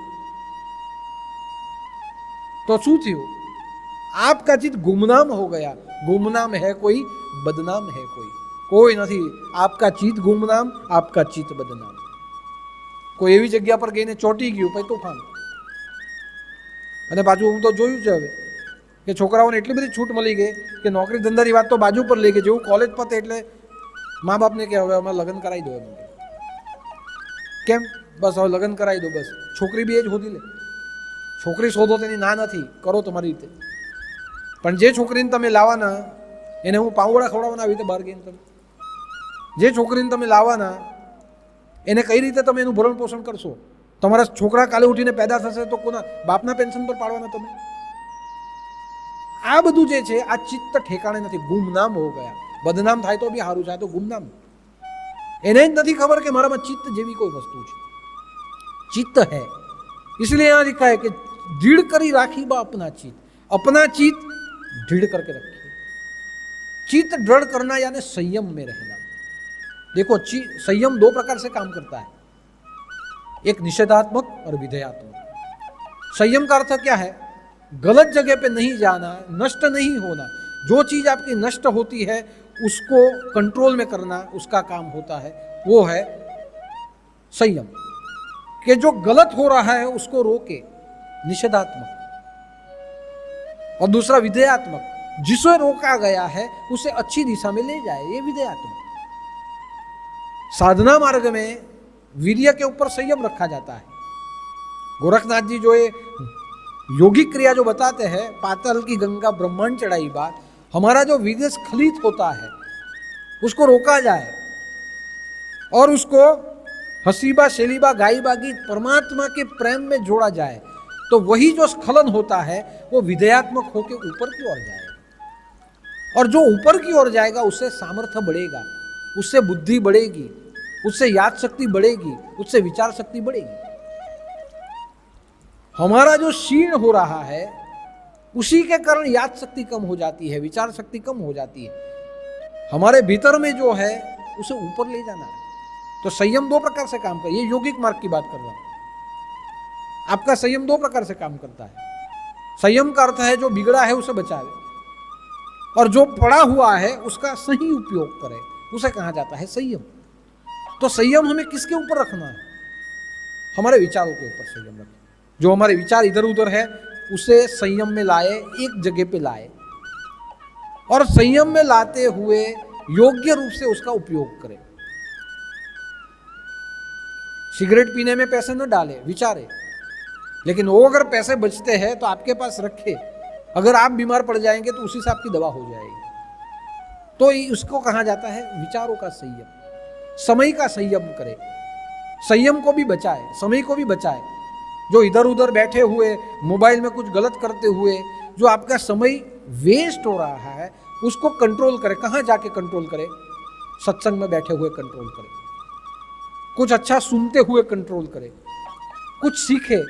તો શું થયું? आपका चित गुमनाम हो गया. गुमनाम है कोई, बदनाम है कोई નથી. आपका चित गुमनाम, आपका चित बदनाम. કોઈ એવી જગ્યા પર ગઈને ચોંટી ગયું, પછી તોફાન. અને પાછું હું તો જોયું છે હવે કે છોકરાઓને એટલી બધી છૂટ મળી ગઈ કે નોકરી ધંધાની વાત તો બાજુ પર લઈ ગઈ. જેવું કોલેજ પતે એટલે મા બાપને કે હવે અમે લગ્ન કરાવી દો. એમ કેમ? બસ હવે લગ્ન કરાવી દો, બસ. છોકરી બી એ જ શોધી લે. છોકરી શોધો તેની ના નથી, કરો તમારી રીતે. પણ જે છોકરીને તમે લાવવાના એને હું પાવડા ખવડાવવાના આવી રીતે બહાર ગઈને તમે, જે છોકરીને તમે લાવવાના એને કઈ રીતે તમે એનું ભરણ પોષણ કરશો? તમારા છોકરા કાલે ઉઠીને પેદા થશે તો કોના બાપના પેન્શન પર પાડવાના તમે? આ બધું જે છે આ ચિત્ત ઠેકાણે નથી. ગુમનામ હો ગયા. બદનામ થાય તો બી સારું છે, તો ગુમનામ. એને જ નથી ખબર કે મારામાં ચિત્ત જેવી કોઈ વસ્તુ છે. चित्त है, इसलिए यहां लिखा है कि दृढ़ करी राखी बा अपना चित्त. अपना चित्त दृढ़ करके रखिए. चित्त दृढ़ करना यानी संयम में रहना. देखो संयम दो प्रकार से काम करता है, एक निषेधात्मक और विधेयात्मक. संयम का अर्थ क्या है? गलत जगह पे नहीं जाना, नष्ट नहीं होना. जो चीज आपकी नष्ट होती है उसको कंट्रोल में करना, उसका काम होता है, वो है संयम. कि जो गलत हो रहा है उसको रोके, निषेधात्मक. और दूसरा विधेयात्मक, जिसे रोका गया है उसे अच्छी दिशा में ले जाए, ये विधेयात्मक. साधना मार्ग में वीर्य के ऊपर संयम रखा जाता है. गोरखनाथ जी जो ये योगिक क्रिया जो बताते हैं, पाताल की गंगा ब्रह्मांड चढ़ाई बात, हमारा जो वीर्य स्खलित होता है उसको रोका जाए और उसको हसीबा शैलीबा गाईबा गीत परमात्मा के प्रेम में जोड़ा जाए, तो वही जो स्खलन होता है वो विधेयात्मक होकर ऊपर की ओर जाएगा. और जो ऊपर की ओर जाएगा उससे सामर्थ्य बढ़ेगा, उससे बुद्धि बढ़ेगी, उससे याद शक्ति बढ़ेगी, उससे विचार शक्ति बढ़ेगी. हमारा जो क्षीण हो रहा है उसी के कारण याद शक्ति कम हो जाती है, विचार शक्ति कम हो जाती है. हमारे भीतर में जो है उसे ऊपर ले जाना है. तो संयम दो प्रकार से काम करे. ये योगिक मार्ग की बात कर रहा हूं. आपका संयम दो प्रकार से काम करता है. संयम का अर्थ है जो बिगड़ा है उसे बचावे, और जो पड़ा हुआ है उसका सही उपयोग करे, उसे कहा जाता है संयम. तो संयम हमें किसके ऊपर रखना है? हमारे विचारों के ऊपर संयम रखें. जो हमारे विचार इधर उधर है उसे संयम में लाए, एक जगह पे लाए, और संयम में लाते हुए योग्य रूप से उसका उपयोग करें. सिगरेट पीने में पैसे न डाले, विचारे, लेकिन वो अगर पैसे बचते हैं तो आपके पास रखे. अगर आप बीमार पड़ जाएंगे तो उसी से आपकी दवा हो जाएगी. तो उसको कहा जाता है विचारों का संयम. समय का संयम करे, संयम को भी बचाए, समय को भी बचाए. जो इधर उधर बैठे हुए मोबाइल में कुछ गलत करते हुए जो आपका समय वेस्ट हो रहा है उसको कंट्रोल करे. कहाँ जाके कंट्रोल करे? सत्संग में बैठे हुए कंट्रोल करे, कुछ अच्छा सुनते हुए कंट्रोल करे, कुछ सीखे,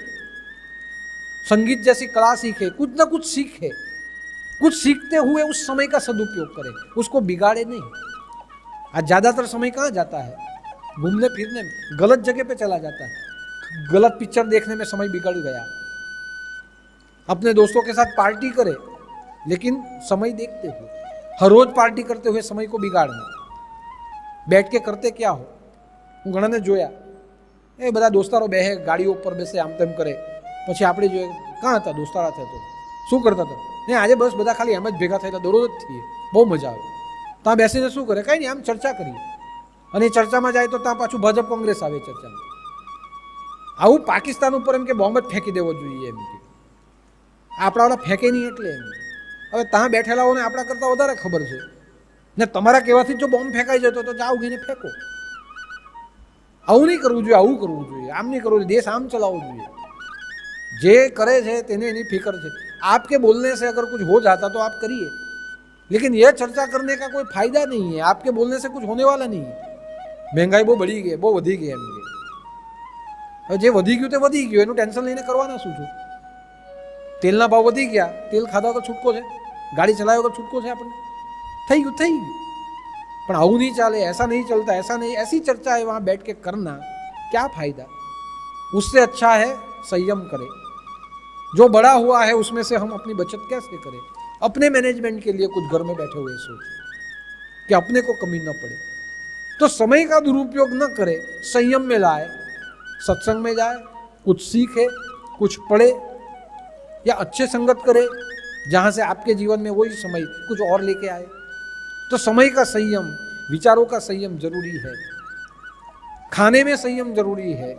संगीत जैसी कला सीखे, कुछ ना कुछ सीखे. कुछ सीखते हुए उस समय का सदुपयोग करे, उसको बिगाड़े नहीं. आज ज्यादातर समय कहाँ जाता है? घूमने फिरने में, गलत जगह पे चला जाता है. गलत पिक्चर देखने में समय बिगड़ गया. अपने दोस्तों के साथ पार्टी करे लेकिन समय देखते हुए, हर रोज पार्टी करते हुए समय को बिगाड़ना. बैठ के करते क्या हो? હું ઘણાને જોયા, એ બધા દોસ્તારો બેહે, ગાડીઓ ઉપર બેસે, આમ તેમ કરે, પછી આપણે જોઈએ કાં હતા દોસ્તારા થતો, શું કરતા હતા ને આજે બસ બધા ખાલી એમ જ ભેગા થયેલા, દરરોજ જ થઈએ, બહુ મજા આવે. ત્યાં બેસીને શું કરે, કંઈ નહીં, આમ ચર્ચા કરીએ. અને ચર્ચામાં જાય તો ત્યાં પાછું ભાજપ કોંગ્રેસ આવે ચર્ચામાં. આવું પાકિસ્તાન ઉપર એમ કે બોમ્બ જ ફેંકી દેવો જોઈએ, એમ કે આપણાવાળા ફેંકે નહીં એટલે એમ. હવે ત્યાં બેઠેલાઓને આપણા કરતાં વધારે ખબર છે ને, તમારા કહેવાથી જો બોમ્બ ફેંકાઈ જતો તો જાઓ ગઈને ફેંકો. આવું નહીં કરવું જોઈએ, આવું કરવું જોઈએ, આમ નહીં કરવું જોઈએ, દેશ આમ ચલાવવો જોઈએ. જે કરે છે તેને એની फिक्र છે. आपके बोलने से अगर कुछ हो जाता तो आप करिए, लेकिन यह चर्चा करने का कोई फायदा नहीं है. आपके बोलने से कुछ होने वाला नहीं है. महंगाई બહુ બળી ગઈ, બહુ વધી ગઈ એમ કે. હવે જે વધી ગયું તે વધી ગયું, એનું ટેન્શન લઈને કરવાના શું છું? તેલના ભાવ વધી ગયા, તેલ ખાધા વગર છૂટકો છે, ગાડી ચલાવ્યા વગર છૂટકો છે આપણને? થઈ ગયું, થઈ ગયું. પણ આવું નહીં ચાલે, ऐसा नहीं चलता, ऐसा नहीं, ऐसी चर्चा है वहाँ बैठ के करना क्या फायदा? उससे अच्छा है संयम करें. जो बड़ा हुआ है उसमें से हम अपनी बचत कैसे करें? अपने मैनेजमेंट के लिए कुछ घर में बैठे हुए सोच कि अपने को कमी न पड़े. तो समय का दुरुपयोग न करे, संयम में लाए, सत्संग में जाए, कुछ सीखे, कुछ पढ़े या अच्छे संगत करे जहाँ से आपके जीवन में वही समय कुछ और लेके आए. तो समय का संयम, विचारों का संयम जरूरी है. खाने में संयम जरूरी है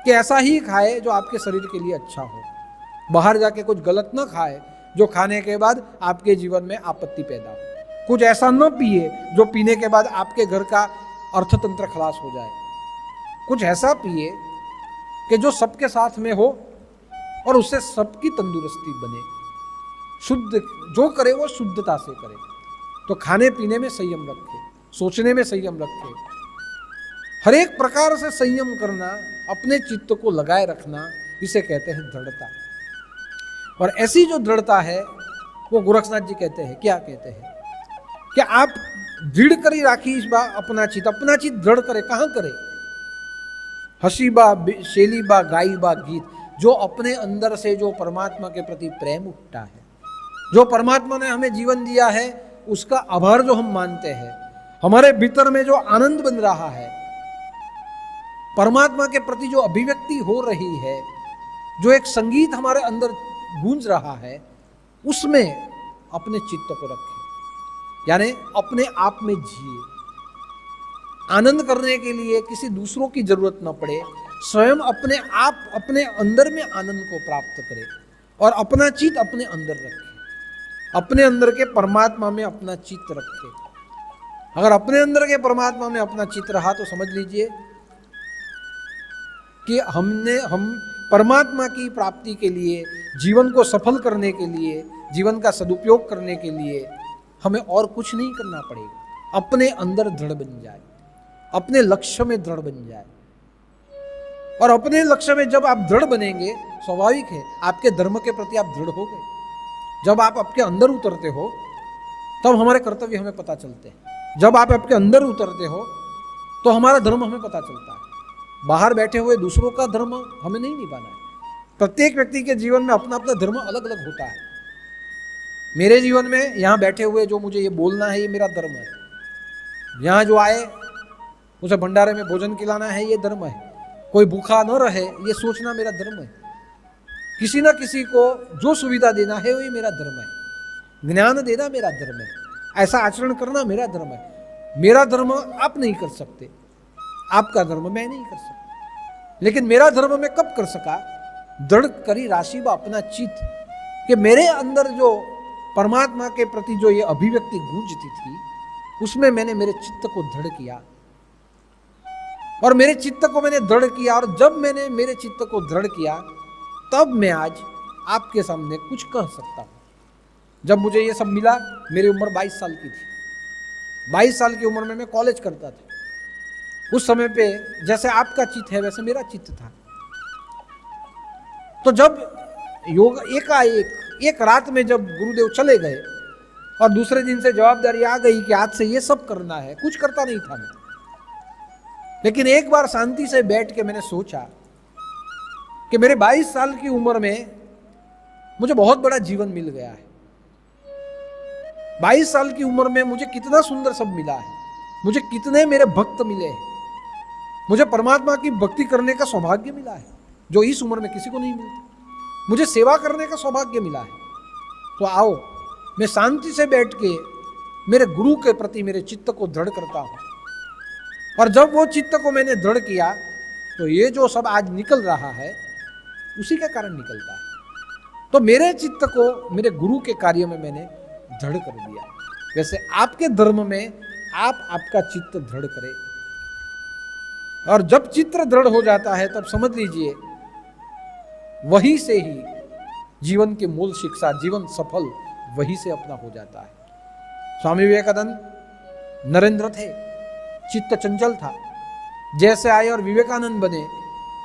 कि ऐसा ही खाए जो आपके शरीर के लिए अच्छा हो. बाहर जाके कुछ गलत न खाए जो खाने के बाद आपके जीवन में आपत्ति पैदा हो. कुछ ऐसा न पिए जो पीने के बाद आपके घर का अर्थतंत्र खलास हो जाए. कुछ ऐसा पिए कि जो सबके साथ में हो और उससे सबकी तंदुरुस्ती बने. शुद्ध जो करे वो शुद्धता से करे. तो खाने पीने में संयम रखे, सोचने में संयम रखे, हर एक प्रकार से संयम करना, अपने चित्त को लगाए रखना, इसे कहते हैं दृढ़ता. और ऐसी जो दृढ़ता है वो गोरखनाथ जी कहते हैं, क्या कहते हैं कि आप दृढ़ करी राखी इस बार अपना चित्त. अपना चित्त दृढ़ करे, कहाँ करे? हसी बा, शैली बा, गाई बा गीत. जो अपने अंदर से जो परमात्मा के प्रति प्रेम उठता है, जो परमात्मा ने हमें जीवन दिया है, उसका आभार जो हम मानते हैं, हमारे भीतर में जो आनंद बन रहा है, परमात्मा के प्रति जो अभिव्यक्ति हो रही है, जो एक संगीत हमारे अंदर गूंज रहा है, उसमें अपने चित्त को रखें. यानी अपने आप में जिए. आनंद करने के लिए किसी दूसरों की जरूरत न पड़े, स्वयं अपने आप अपने अंदर में आनंद को प्राप्त करें और अपना चित्त अपने अंदर रखें. अपने अंदर के परमात्मा में अपना चित्त रखें. अगर अपने अंदर के परमात्मा में अपना चित्त रहा तो समझ लीजिए कि हम परमात्मा की प्राप्ति के लिए, जीवन को सफल करने के लिए, जीवन का सदुपयोग करने के लिए हमें और कुछ नहीं करना पड़ेगा. अपने अंदर दृढ़ बन जाए, अपने लक्ष्य में दृढ़ बन जाए. और अपने लक्ष्य में जब आप दृढ़ बनेंगे, स्वाभाविक है आपके धर्म के प्रति आप दृढ़ हो गए. जब आप आपके अंदर उतरते हो तब हमारे कर्तव्य हमें पता चलते हैं. जब आप आपके अंदर उतरते हो तो हमारा धर्म हमें पता चलता है. बाहर बैठे हुए दूसरों का धर्म हमें नहीं निभाना है. प्रत्येक व्यक्ति के जीवन में अपना अपना धर्म अलग अलग होता है. मेरे जीवन में यहाँ बैठे हुए जो मुझे ये बोलना है, ये मेरा धर्म है. यहाँ जो आए उसे भंडारे में भोजन खिलाना है, ये धर्म है. कोई भूखा न रहे, ये सोचना मेरा धर्म है. किसी न किसी को जो सुविधा देना है वही मेरा धर्म है. ज्ञान देना मेरा धर्म है. ऐसा आचरण करना मेरा धर्म है. मेरा धर्म आप नहीं कर सकते, आपका धर्म मैं नहीं कर सकता. लेकिन मेरा धर्म मैं कब कर सका? दृढ़ करी राशि व अपना चित्त, कि मेरे अंदर जो परमात्मा के प्रति जो ये अभिव्यक्ति गूंजती थी, उसमें मैंने मेरे चित्त को दृढ़ किया और मेरे चित्त को मैंने दृढ़ किया. और जब मैंने मेरे चित्त को दृढ़ किया तब मैं आज आपके सामने कुछ कह सकता हूँ. जब मुझे ये सब मिला, मेरी उम्र 22 साल की थी. 22 साल की उम्र में मैं कॉलेज करता था. उस समय पे जैसे आपका चित्त है वैसे मेरा चित्त था. तो जब योग एकाएक एक रात में जब गुरुदेव चले गए और दूसरे दिन से जवाबदारी आ गई कि आज से ये सब करना है, कुछ करता नहीं था मैं. लेकिन एक बार शांति से बैठ के मैंने सोचा कि मेरे 22 साल की उम्र में मुझे बहुत बड़ा जीवन मिल गया है. 22 साल की उम्र में मुझे कितना सुंदर सब मिला है, मुझे कितने मेरे भक्त मिले हैं. मुझे परमात्मा की भक्ति करने का सौभाग्य मिला है जो इस उम्र में किसी को नहीं मिलता। मुझे सेवा करने का सौभाग्य मिला है। तो आओ मैं शांति से बैठ के मेरे गुरु के प्रति मेरे चित्त को दृढ़ करता हूं, और जब वो चित्त को मैंने दृढ़ किया तो ये जो सब आज निकल रहा है उसी के कारण निकलता है। तो मेरे चित्त को मेरे गुरु के कार्य में मैंने दृढ़ कर दिया। वैसे आपके धर्म में आप आपका चित्त दृढ़ करें, और जब चित्त दृढ़ हो जाता है तब समझ लीजिए वहीं से ही जीवन की मूल शिक्षा, जीवन सफल वहीं से अपना हो जाता है। स्वामी विवेकानंद नरेंद्र थे, चित्त चंचल था, जैसे आए और विवेकानंद बने,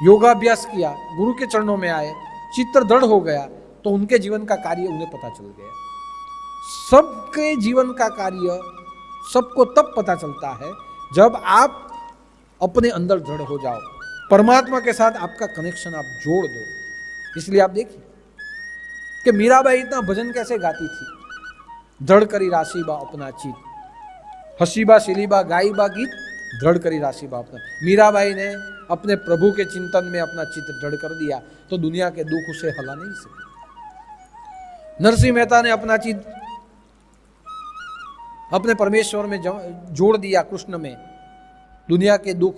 योगाभ्यास किया, गुरु के चरणों में आए, चित्त दृढ़ हो गया तो उनके जीवन का कार्य उन्हें पता चल गया। सबके जीवन का कार्य सबको तब पता चलता है जब आप अपने अंदर दृढ़ हो जाओ, परमात्मा के साथ आपका कनेक्शन आप जोड़ दो। इसलिए आप देखिए कि मीराबाई इतना भजन कैसे गाती थी, दृढ़ करी राशिबा अपना चित, हसीबा शिलीबा गाईबा गीत, दृढ़ करी राशिबा अपना। मीराबाई ने अपने प्रभु के चिंतन में अपना चित्त दृढ़ कर दिया तो दुनिया के दुख उसे हिला नहीं सके। नरसिंह मेहता ने अपना चित्त अपने परमेश्वर में जोड़ दिया, कृष्ण में, दुनिया के दुख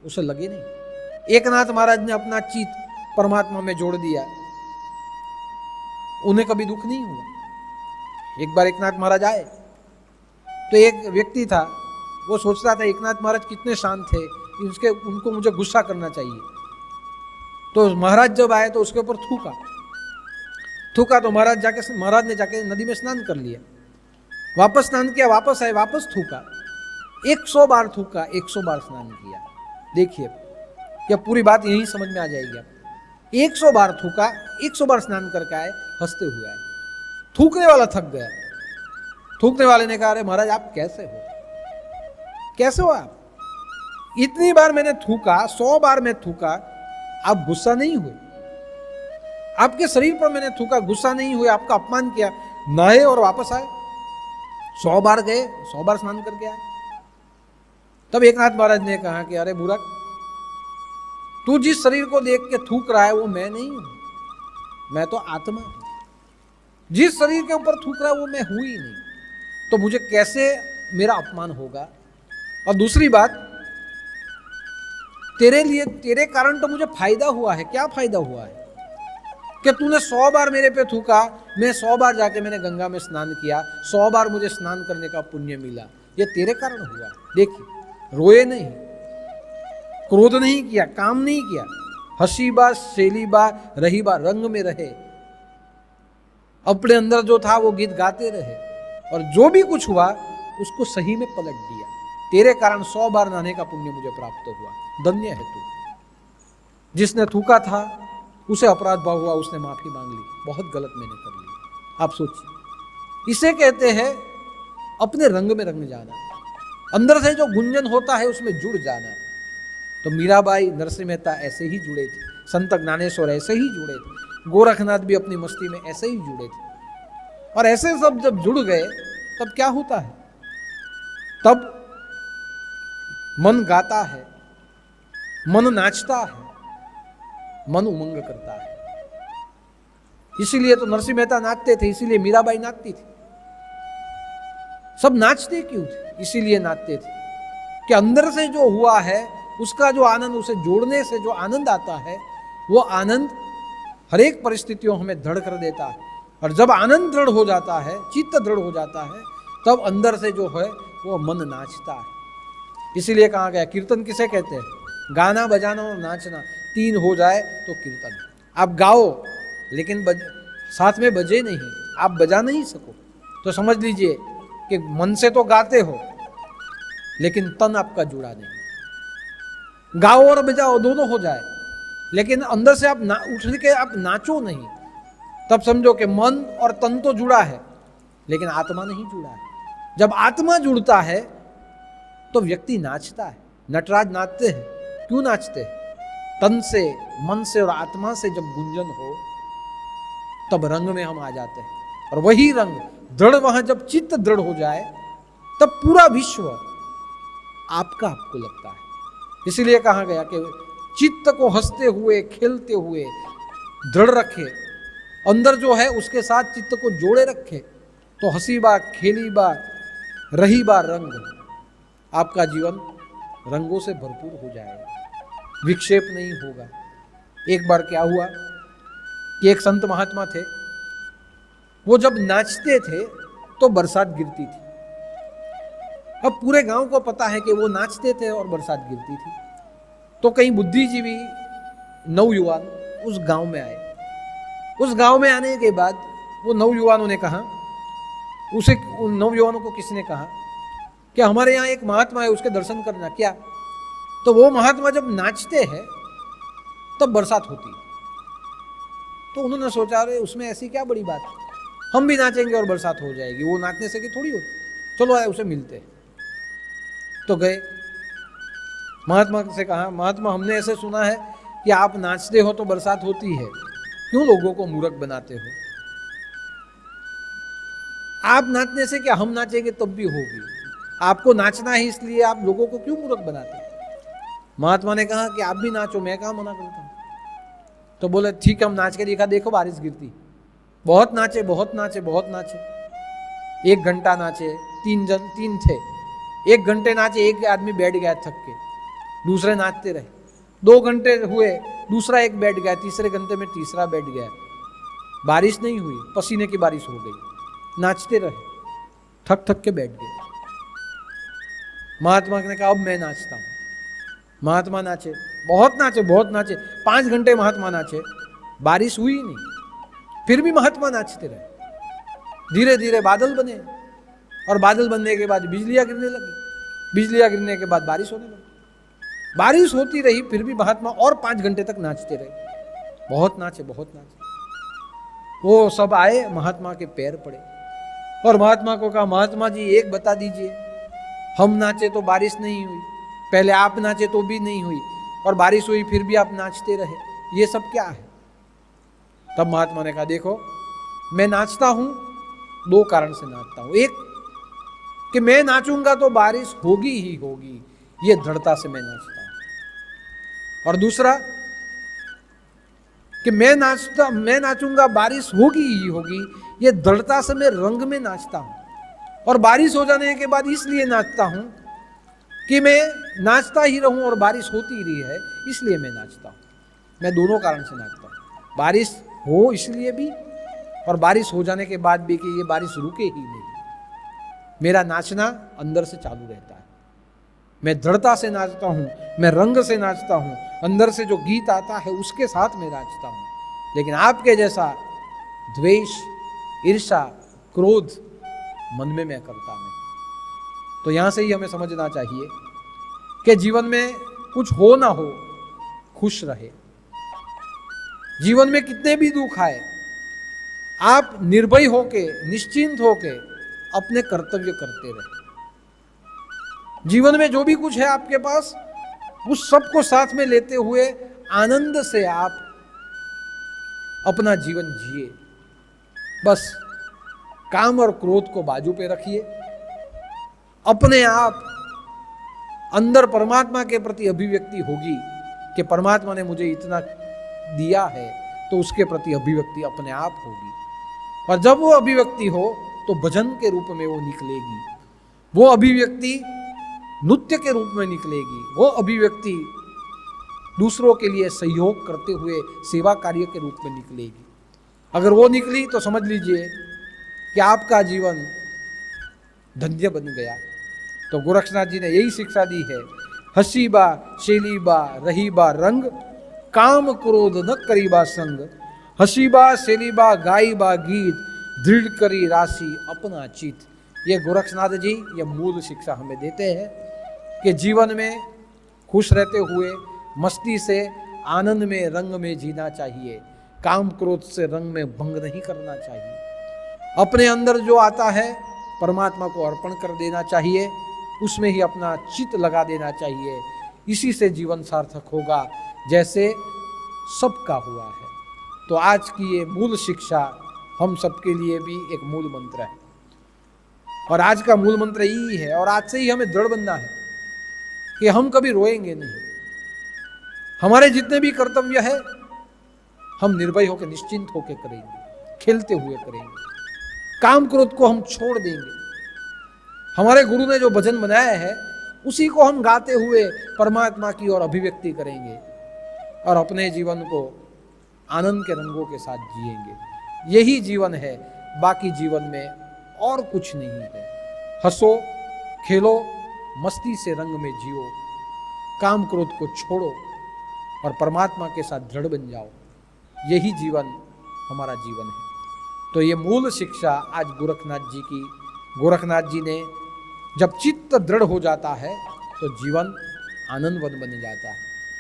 उसे लगे नहीं। एकनाथ महाराज ने अपना चित्त परमात्मा में जोड़ दिया, उन्हें कभी दुख नहीं हुआ। एक बार एकनाथ महाराज आए तो एक व्यक्ति था, वो सोचता था एकनाथ महाराज कितने शांत थे, उनको मुझे गुस्सा करना चाहिए। तो महाराज जब आए तो उसके ऊपर थूका तो महाराज ने जाके नदी में स्नान कर लिया, वापस स्नान किया, वापस आए, वापस थूका, 100 बार थूका, 100 बार स्नान किया। देखिए क्या पूरी बात यही समझ में आ जाएगी आप। 100 बार थूका, 100 बार स्नान करके आए, हंसते हुए आए। थूकने वाला थक गया, थूकने वाले ने कहा अरे महाराज आप कैसे हो आप? इतनी बार मैंने थूका, 100 बार मैं थूका, आप गुस्सा नहीं हुए? आपके शरीर पर मैंने थूका, गुस्सा नहीं हुए, आपका अपमान किया, नहाए और वापस आए, 100 बार गए, 100 बार स्नान करके आए। तब एकनाथ महाराज ने कहा कि अरे मूर्ख, तू जिस शरीर को देख के थूक रहा है वो मैं नहीं हूं, मैं तो आत्मा हूं। जिस शरीर के ऊपर थूक रहा है वो मैं हूं ही नहीं, तो मुझे कैसे मेरा अपमान होगा? और दूसरी बात, तेरे कारण तो मुझे फायदा हुआ है। क्या फायदा हुआ है? कि तूने 100 बार मेरे पे थूका, मैं 100 बार जाके मैंने गंगा में स्नान किया, 100 बार मुझे स्नान करने का पुण्य मिला, ये तेरे कारण हुआ। देखिए, रोए नहीं, क्रोध नहीं किया, काम नहीं किया, हसीबा शेलीबा रहीबा, रंग में रहे, अपने अंदर जो था वो गीत गाते रहे, और जो भी कुछ हुआ उसको सही में पलट दिया। तेरे कारण 100 बार नहाने का पुण्य मुझे प्राप्त हुआ, धन्य है तू। जिसने थूका था उसे अपराध भाव हुआ, उसने माफी मांग ली, बहुत गलत मैंने कर ली। आप सोचिए, इसे कहते हैं अपने रंग में रंग जाना, अंदर से जो गुंजन होता है उसमें जुड़ जाना। तो मीराबाई, नरसिंह मेहता ऐसे ही जुड़े थे, संत ज्ञानेश्वर ऐसे ही जुड़े थे, गोरखनाथ भी अपनी मस्ती में ऐसे ही जुड़े थे। और ऐसे सब जब जुड़ गए तब क्या होता है? तब मन गाता है, मन नाचता है, मन उमंग करता है। इसीलिए तो नरसिंह मेहता नाचते थे, इसीलिए मीराबाई नाचती थी। सब नाचते क्यों थे? इसीलिए नाचते थे कि अंदर से जो हुआ है उसका जो आनंद, उसे जोड़ने से जो आनंद आता है, वो आनंद हर एक परिस्थितियों हमें दृढ़ कर देता है। और जब आनंद दृढ़ हो जाता है, चित्त दृढ़ हो जाता है, तब अंदर से जो है वो मन नाचता है। इसीलिए कहा गया, कीर्तन किसे कहते हैं? गाना, बजाना और नाचना, 3 हो जाए तो कीर्तन। आप गाओ लेकिन साथ में बजे नहीं, आप बजा नहीं सको तो समझ लीजिए कि मन से तो गाते हो लेकिन तन आपका जुड़ा नहीं। गाओ और बजाओ दोनों हो जाए, लेकिन अंदर से आप उठ के आप नाचो नहीं, तब समझो कि मन और तन तो जुड़ा है लेकिन आत्मा नहीं जुड़ा है। जब आत्मा जुड़ता है तो व्यक्ति नाचता है। नटराज नाचते हैं, क्यों नाचते हैं? तन से, मन से और आत्मा से जब गुंजन हो तब रंग में हम आ जाते हैं। और वही रंग दृढ़, वहां जब चित्त दृढ़ हो जाए तब पूरा विश्व आपको लगता है। इसीलिए कहा गया कि चित्त को हंसते हुए खेलते हुए दृढ़ रखे, अंदर जो है उसके साथ चित्त को जोड़े रखे, तो हंसी बा खेली बा रही बा रंग, आपका जीवन रंगों से भरपूर हो जाएगा, विक्षेप नहीं होगा। एक बार क्या हुआ कि एक संत महात्मा थे, वो जब नाचते थे तो बरसात गिरती थी। अब पूरे गांव को पता है कि वो नाचते थे और बरसात गिरती थी। तो कई बुद्धिजीवी नवयुवान उस गांव में आए। उस गांव में आने के बाद वो नवयुवानों ने कहा, उसे उन नवयुवानों को किसने कहा कि हमारे यहाँ एक महात्मा है, उसके दर्शन करना। क्या? तो वो महात्मा जब नाचते हैं तब बरसात होती है। तो उन्होंने सोचा, अरे उसमें ऐसी क्या बड़ी बात है, हम भी नाचेंगे और बरसात हो जाएगी, वो नाचने से कि थोड़ी होती, चलो आए उसे मिलते हैं। तो गए, महात्मा से कहा, महात्मा हमने ऐसे सुना है कि आप नाचते हो तो बरसात होती है, क्यों लोगों को मूर्ख बनाते हो? आप नाचने से क्या हम नाचेंगे तब भी होगी, आपको नाचना है इसलिए आप लोगों को क्यों मूर्ख बनाते हो? महात्मा ने कहा कि आप भी नाचो, मैं कहाँ मना करता हूँ। तो बोले ठीक है, हम नाच के दिखा, देखो बारिश गिरती। बहुत नाचे बहुत नाचे बहुत नाचे, 1 घंटा नाचे, 3 थे, 1 घंटे नाचे, एक आदमी बैठ गया थक के, दूसरे नाचते रहे, 2 घंटे हुए, दूसरा एक बैठ गया, तीसरे घंटे में तीसरा बैठ गया, बारिश नहीं हुई, पसीने की बारिश हो गई, नाचते रहे, थक थक के बैठ गए। महात्मा ने कहा अब मैं नाचता हूँ। महात्मा नाचे, बहुत नाचे बहुत नाचे, 5 घंटे महात्मा नाचे, बारिश हुई नहीं, फिर भी महात्मा नाचते रहे। धीरे धीरे बादल बने, और बादल बनने के बाद बिजलियां गिरने लगी, बिजलियां गिरने के बाद बारिश होने लगी, बारिश होती रही, फिर भी महात्मा और 5 घंटे तक नाचते रहे, बहुत नाचे बहुत नाचे। वो सब आए, महात्मा के पैर पड़े और महात्मा को कहा, महात्मा जी एक बता दीजिए, हम नाचे तो बारिश नहीं हुई, पहले आप नाचे तो भी नहीं हुई, और बारिश हुई फिर भी आप नाचते रहे, ये सब क्या है? तब महात्मा ने कहा, देखो मैं नाचता हूं 2 कारण से नाचता हूं। एक कि मैं नाचूंगा तो बारिश होगी ही होगी, ये दृढ़ता से मैं नाचता हूं। और दूसरा कि मैं नाचूंगा बारिश होगी ही होगी, ये दृढ़ता से मैं रंग में नाचता हूं। और बारिश हो जाने के बाद इसलिए नाचता हूं कि मैं नाचता ही रहूं और बारिश होती रही है, इसलिए मैं नाचता हूं। मैं दोनों कारण से नाचता हूं, बारिश हो इसलिए भी, और बारिश हो जाने के बाद भी कि ये बारिश रुके ही नहीं। मेरा नाचना अंदर से चालू रहता है, मैं दृढ़ता से नाचता हूं, मैं रंग से नाचता हूं, अंदर से जो गीत आता है उसके साथ मैं नाचता हूं। लेकिन आपके जैसा द्वेष, ईर्ष्या, क्रोध मन में मैं करता नहीं। तो यहां से ही हमें समझना चाहिए कि जीवन में कुछ हो ना हो, खुश रहे। जीवन में कितने भी दुख आए, आप निर्भय होके, निश्चिंत होके अपने कर्तव्य करते रहे। जीवन में जो भी कुछ है आपके पास, उस सब को साथ में लेते हुए आनंद से आप अपना जीवन जिए। बस काम और क्रोध को बाजू पे रखिए, अपने आप अंदर परमात्मा के प्रति अभिव्यक्ति होगी कि परमात्मा ने मुझे इतना दिया है, तो उसके प्रति अभिव्यक्ति अपने आप होगी। और जब वो अभिव्यक्ति हो तो भजन के रूप में वो निकलेगी, वो अभिव्यक्ति नृत्य के रूप में निकलेगी, वो अभिव्यक्ति दूसरों के लिए सहयोग करते हुए सेवा कार्य के रूप में निकलेगी। अगर वो निकली तो समझ लीजिए कि आपका जीवन धन्य बन गया। तो गोरक्षनाथ जी ने यही शिक्षा दी है, हसी बा शेली बा रही बा रंग, काम क्रोध न करी बा संग, हसी बा शेली बा गाई बा गीत, दृढ़ करी राशि अपना चित। ये गोरक्षनाथ जी ये मूल शिक्षा हमें देते हैं कि जीवन में खुश रहते हुए मस्ती से, आनंद में, रंग में जीना चाहिए। काम क्रोध से रंग में भंग नहीं करना चाहिए। अपने अंदर जो आता है परमात्मा को अर्पण कर देना चाहिए, उसमें ही अपना चित्त लगा देना चाहिए। इसी से जीवन सार्थक होगा, जैसे सबका हुआ है। तो आज की ये मूल शिक्षा हम सबके लिए भी एक मूल मंत्र है, और आज का मूल मंत्र यही है। और आज से ही हमें दृढ़ बनना है कि हम कभी रोएंगे नहीं, हमारे जितने भी कर्तव्य है हम निर्भय होकर निश्चिंत होकर करेंगे, खेलते हुए करेंगे, काम क्रोध को हम छोड़ देंगे। हमारे गुरु ने जो भजन बनाया है उसी को हम गाते हुए परमात्मा की ओर अभिव्यक्ति करेंगे और अपने जीवन को आनंद के रंगों के साथ जिएंगे। यही जीवन है, बाकी जीवन में और कुछ नहीं है। हंसो, खेलो, मस्ती से रंग में जियो, काम क्रोध को छोड़ो और परमात्मा के साथ दृढ़ बन जाओ। यही जीवन हमारा जीवन है। तो ये मूल शिक्षा आज गोरखनाथ जी की, गोरखनाथ जी ने जब चित्त दृढ़ हो जाता है तो जीवन आनंदवन बन जाता है,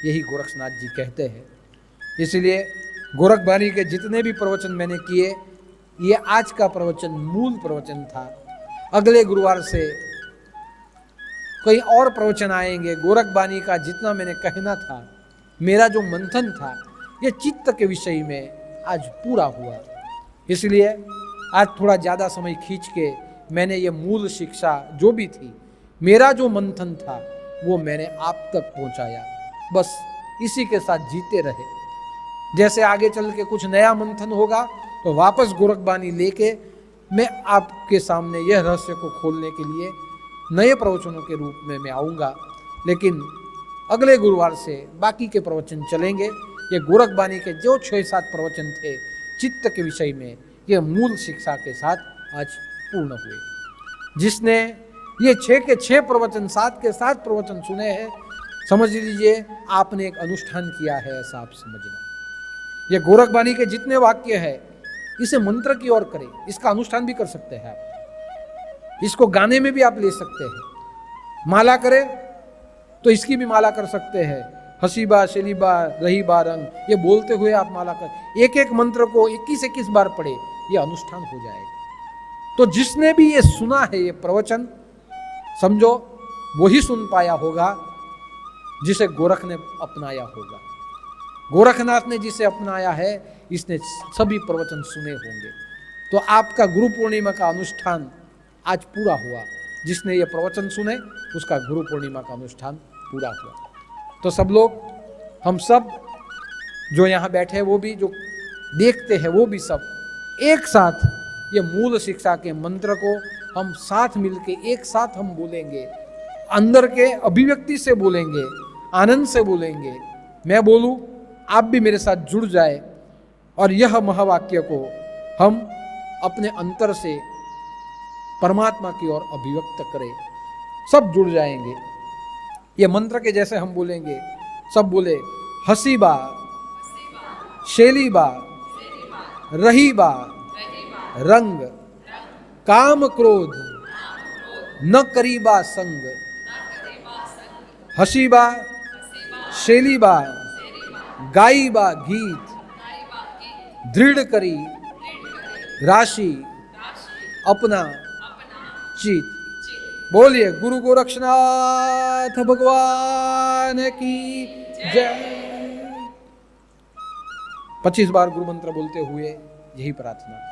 यही गोरखनाथ जी कहते हैं। इसलिए गोरखबाणी के जितने भी प्रवचन मैंने किए, ये आज का प्रवचन मूल प्रवचन था। अगले गुरुवार से कई और प्रवचन आएंगे। गोरखबाणी का जितना मैंने कहना था, मेरा जो मंथन था, ये चित्त के विषय में आज पूरा हुआ। इसलिए आज थोड़ा ज़्यादा समय खींच के मैंने ये मूल शिक्षा जो भी थी, मेरा जो मंथन था, वो मैंने आप तक पहुंचाया। बस इसी के साथ जीते रहे। जैसे आगे चल के कुछ नया मंथन होगा तो वापस गोरखबाणी लेके मैं आपके सामने यह रहस्य को खोलने के लिए नए प्रवचनों के रूप में मैं आऊँगा। लेकिन अगले गुरुवार से बाकी के प्रवचन चलेंगे। ये गोरखबाणी के जो 6-7 प्रवचन थे चित्त के विषय में, ये मूल शिक्षा के साथ आज पूर्ण हुए। जिसने ये 6 के 6 प्रवचन, 7 के 7 प्रवचन सुने हैं, समझ लीजिए आपने एक अनुष्ठान किया है, ऐसा आप समझना। ये गोरखबाणी के जितने वाक्य है इसे मंत्र की ओर करें, इसका अनुष्ठान भी कर सकते हैं आप। इसको गाने में भी आप ले सकते हैं। माला करें तो इसकी भी माला कर सकते हैं। हसीबा, शेलीबा, रहीबा, रंग, ये बोलते हुए आप माला कर, एक एक मंत्र को 21-21 बार पढ़े, ये अनुष्ठान हो जाएगा। तो जिसने भी ये सुना है ये प्रवचन, समझो वही सुन पाया होगा जिसे गोरख ने अपनाया होगा। गोरखनाथ ने जिसे अपनाया है, इसने सभी प्रवचन सुने होंगे। तो आपका गुरु पूर्णिमा का अनुष्ठान आज पूरा हुआ। जिसने ये प्रवचन सुने उसका गुरु पूर्णिमा का अनुष्ठान पूरा हुआ। तो सब लोग, हम सब जो यहाँ बैठे हैं, वो भी जो देखते हैं, वो भी सब एक साथ ये मूल शिक्षा के मंत्र को हम साथ मिलके एक साथ हम बोलेंगे, अंदर के अभिव्यक्ति से बोलेंगे, आनंद से बोलेंगे। मैं बोलूं, आप भी मेरे साथ जुड़ जाए और यह महावाक्य को हम अपने अंतर से परमात्मा की ओर अभिव्यक्त करें। सब जुड़ जाएंगे। ये मंत्र के जैसे हम बोलेंगे, सब बोले हसीबा, शेलीबा, रहीबा, रंग, काम क्रोध, न करीबा संग। हसीबा, शेलीबा, गाईबा गीत, दृढ़ करी राशि अपना चित। बोलिए गुरु गोरक्षनाथ भगवान की जय। 25 बार गुरु मंत्र बोलते हुए यही प्रार्थना।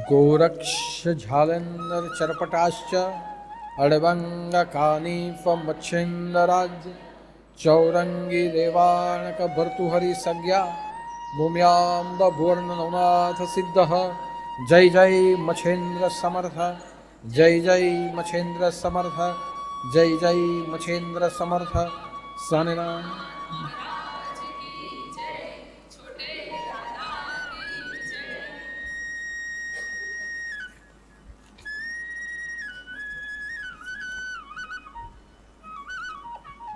गोरक्ष झालंधर चरपटाश्च अड़वंग कानीफ मच्छिंदराज चौरंगी देवानक भर्तुहरि सज्ञा भूम्याम भुवर्ण नवनाथ सिद्ध। जय जय मच्छेंद्र समर्थ, जय जय मच्छेंद्र समर्थ, जय जय मच्छेंद्र समर्थ। सानेनाम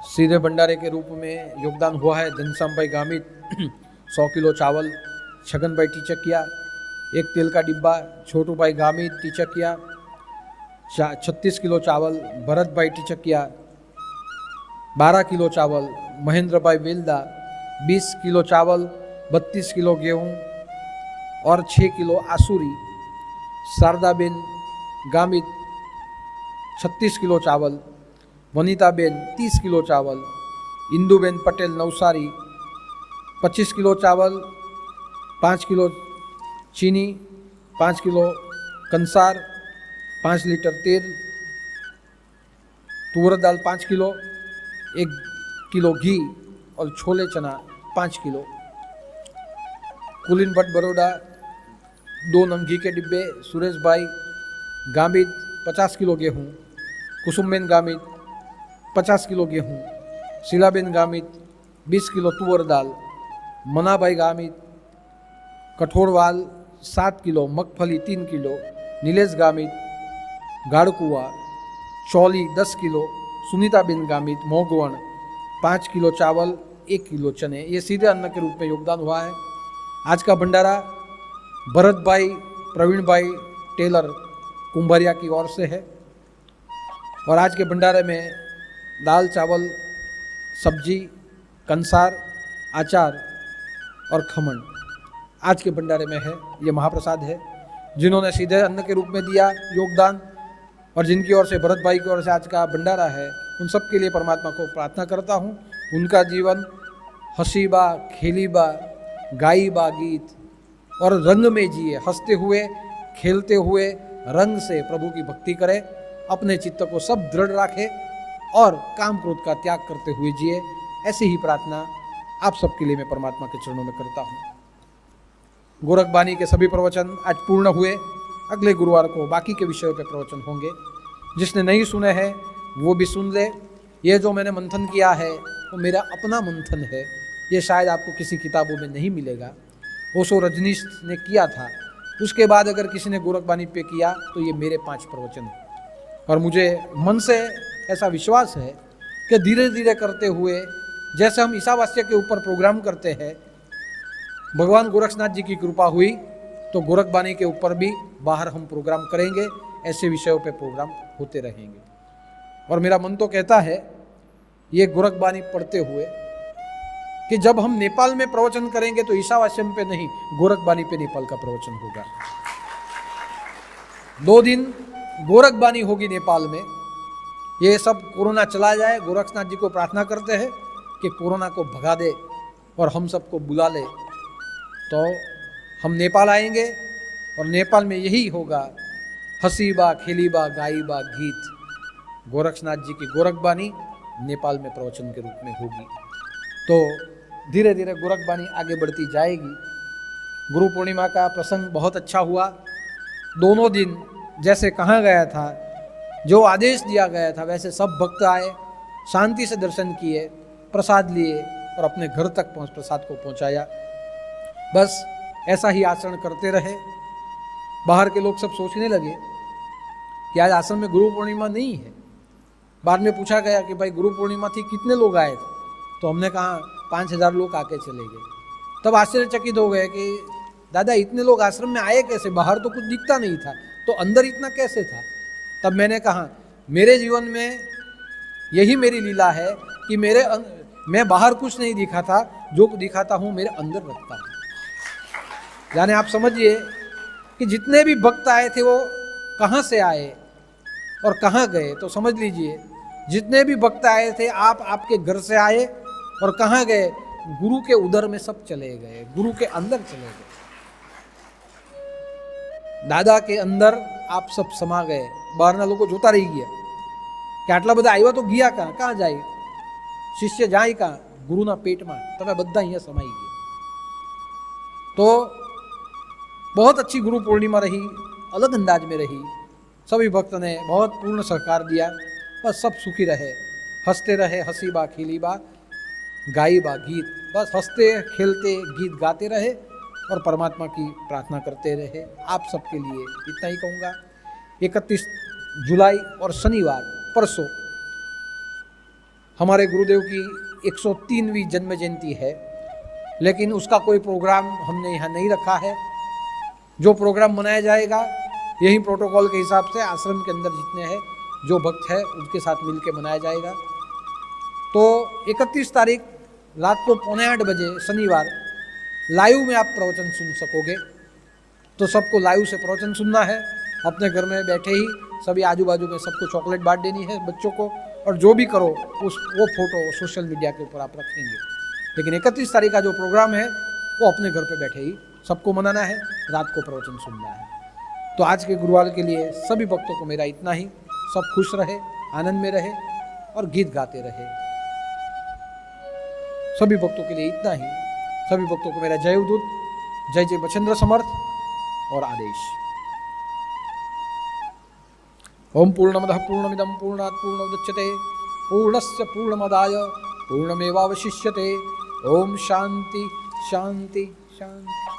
सीधे भंडारे के रूप में योगदान हुआ है। घनश्याम भाई गामित 100 किलो चावल छगन भाई टीचकिया, एक तेल का डिब्बा छोटू भाई गामित टीचकिया, 36 किलो चावल भरत भाई टीचकिया, 12 किलो चावल महेंद्र भाई वेलदा, 20 किलो चावल, 32 किलो गेहूँ और 6 किलो आसूरी शारदाबेन गामित, 36 किलो चावल, वनीताबेन 30 किलो चावल, इंदुबेन पटेल नवसारी 25 किलो चावल, 5 किलो चीनी, 5 किलो कंसार, 5 लीटर तेल, तुअर दाल 5 किलो, 1 किलो घी और छोले चना 5 किलो। कुलीन भट्ट बड़ौदा 2 नंग घी के डिब्बे, सुरेश भाई गामित 50 किलो गेहूँ, कुसुमबेन गामित 50 किलो गेहूँ, शीलाबेन गामित 20 किलो तुअर दाल, मना भाई गामित कठोरवाल 7 किलो, मगफली 3 किलो, नीलेश गामित गाड़कुआ चौली 10 किलो, सुनीताबेन गामित मोगवण 5 किलो चावल, 1 किलो चने, ये सीधे अन्न के रूप में योगदान हुआ है। आज का भंडारा भरत भाई प्रवीण भाई टेलर कुंभरिया की ओर से है और आज के भंडारे में दाल चावल सब्जी कंसार अचार और खमन आज के भंडारे में है। ये महाप्रसाद है। जिन्होंने सीधे अन्न के रूप में दिया योगदान और जिनकी ओर से भरत भाई की ओर से आज का भंडारा है, उन सब के लिए परमात्मा को प्रार्थना करता हूँ उनका जीवन हंसीबा खेलीबा गाईबा गीत और रंग में जिए, हंसते हुए खेलते हुए रंग से प्रभु की भक्ति करे, अपने चित्त को सब दृढ़ रखे और काम क्रोध का त्याग करते हुए जिए। ऐसी ही प्रार्थना आप सबके लिए मैं परमात्मा के चरणों में करता हूँ। गोरखबानी के सभी प्रवचन आज पूर्ण हुए। अगले गुरुवार को बाकी के विषयों पर प्रवचन होंगे। जिसने नहीं सुने हैं वो भी सुन ले। ये जो मैंने मंथन किया है वो मेरा अपना मंथन है, ये शायद आपको किसी किताबों में नहीं मिलेगा। ओशो रजनीश ने किया था, उसके बाद अगर किसी ने गोरखबानी पे किया तो ये मेरे 5 प्रवचन हैं। और मुझे मन से ऐसा विश्वास है कि धीरे धीरे करते हुए जैसे हम ईशावास्य के ऊपर प्रोग्राम करते हैं, भगवान गोरक्षनाथ जी की कृपा हुई तो गोरखबानी के ऊपर भी बाहर हम प्रोग्राम करेंगे। ऐसे विषयों पे प्रोग्राम होते रहेंगे। और मेरा मन तो कहता है ये गोरखबानी पढ़ते हुए कि जब हम नेपाल में प्रवचन करेंगे तो ईशावास्यम पे नहीं, गोरखबानी पे नेपाल का प्रवचन होगा। 2 दिन गोरखबानी होगी नेपाल में। ये सब कोरोना चला जाए, गोरक्षनाथ जी को प्रार्थना करते हैं कि कोरोना को भगा दे और हम सबको बुला ले, तो हम नेपाल आएंगे और नेपाल में यही होगा, हंसीबा खेलीबा गाईबा गीत। गोरक्षनाथ जी की गोरखबानी नेपाल में प्रवचन के रूप में होगी। तो धीरे धीरे गोरखबानी आगे बढ़ती जाएगी। गुरु पूर्णिमा का प्रसंग बहुत अच्छा हुआ। दोनों दिन जैसे कहा गया था, जो आदेश दिया गया था, वैसे सब भक्त आए, शांति से दर्शन किए, प्रसाद लिए और अपने घर तक प्रसाद को पहुंचाया। बस ऐसा ही आचरण करते रहे। बाहर के लोग सब सोचने लगे कि आज आश्रम में गुरु पूर्णिमा नहीं है। बाद में पूछा गया कि भाई गुरु पूर्णिमा थी, कितने लोग आए थे? तो हमने कहा 5000 लोग आके चले गए। तब आश्चर्यचकित हो गए कि दादा इतने लोग आश्रम में आए कैसे? बाहर तो कुछ दिखता नहीं था, तो अंदर इतना कैसे था? तब मैंने कहा मेरे जीवन में यही मेरी लीला है कि मैं बाहर कुछ नहीं दिखाता, जो दिखाता हूँ मेरे अंदर रखता हूँ। यानी आप समझिए कि जितने भी भक्त आए थे वो कहाँ से आए और कहाँ गए, तो समझ लीजिए जितने भी भक्त आए थे आपके घर से आए और कहाँ गए? गुरु के उदर में सब चले गए, गुरु के अंदर चले गए, दादा के अंदर आप सब समा गए। બહારના લોકો જોતા રહી ગયા કે આટલા બધા આવ્યા તો ગયા કાં જાય? શિષ્ય જાય કાં? ગુરુના પેટમાં। તમે બધા અહીંયા સમાઈ ગયા। तो बहुत अच्छी गुरु पूर्णिमा रही, अलग अंदाज में रही। सभी भक्त ने बहुत पूर्ण सहकार दिया। बस सब सुखी रहे, हंसते रहे, हंसीबा खेलीबा गाईबा गीत। बस हंसते खेलते गीत गाते रहे और परमात्मा की प्रार्थना करते रहे। आप सबके लिए इतना ही कहूँगा। 31 जुलाई और शनिवार परसों हमारे गुरुदेव की 103वीं जन्म जयंती है। लेकिन उसका कोई प्रोग्राम हमने यहाँ नहीं रखा है। जो प्रोग्राम मनाया जाएगा यही प्रोटोकॉल के हिसाब से आश्रम के अंदर जितने हैं जो भक्त है उनके साथ मिलकर मनाया जाएगा। तो 31 तारीख रात को 7:45 बजे शनिवार लाइव में आप प्रवचन सुन सकोगे। तो सबको लाइव से प्रवचन सुनना है। अपने घर में बैठे ही सभी आजू बाजू में सबको चॉकलेट बांट देनी है बच्चों को, और जो भी करो वो फोटो सोशल मीडिया के ऊपर आप रखेंगे। लेकिन 31 तारीख का जो प्रोग्राम है वो अपने घर पे बैठे ही सबको मनाना है, रात को प्रवचन सुनना है। तो आज के गुरुवार के लिए सभी भक्तों को मेरा इतना ही। सब खुश रहे, आनंद में रहे और गीत गाते रहे। सभी भक्तों के लिए इतना ही। सभी भक्तों को मेरा जय उदूत, जय जय बचेंद्र समर्थ और आदेश। ओम पूर्णमदः पूर्णमिदं पूर्णात् पूर्णमुदच्यते पूर्णस्य पूर्णमादाय पूर्णमेवावशिष्यते। ओम शांति शांति शांति।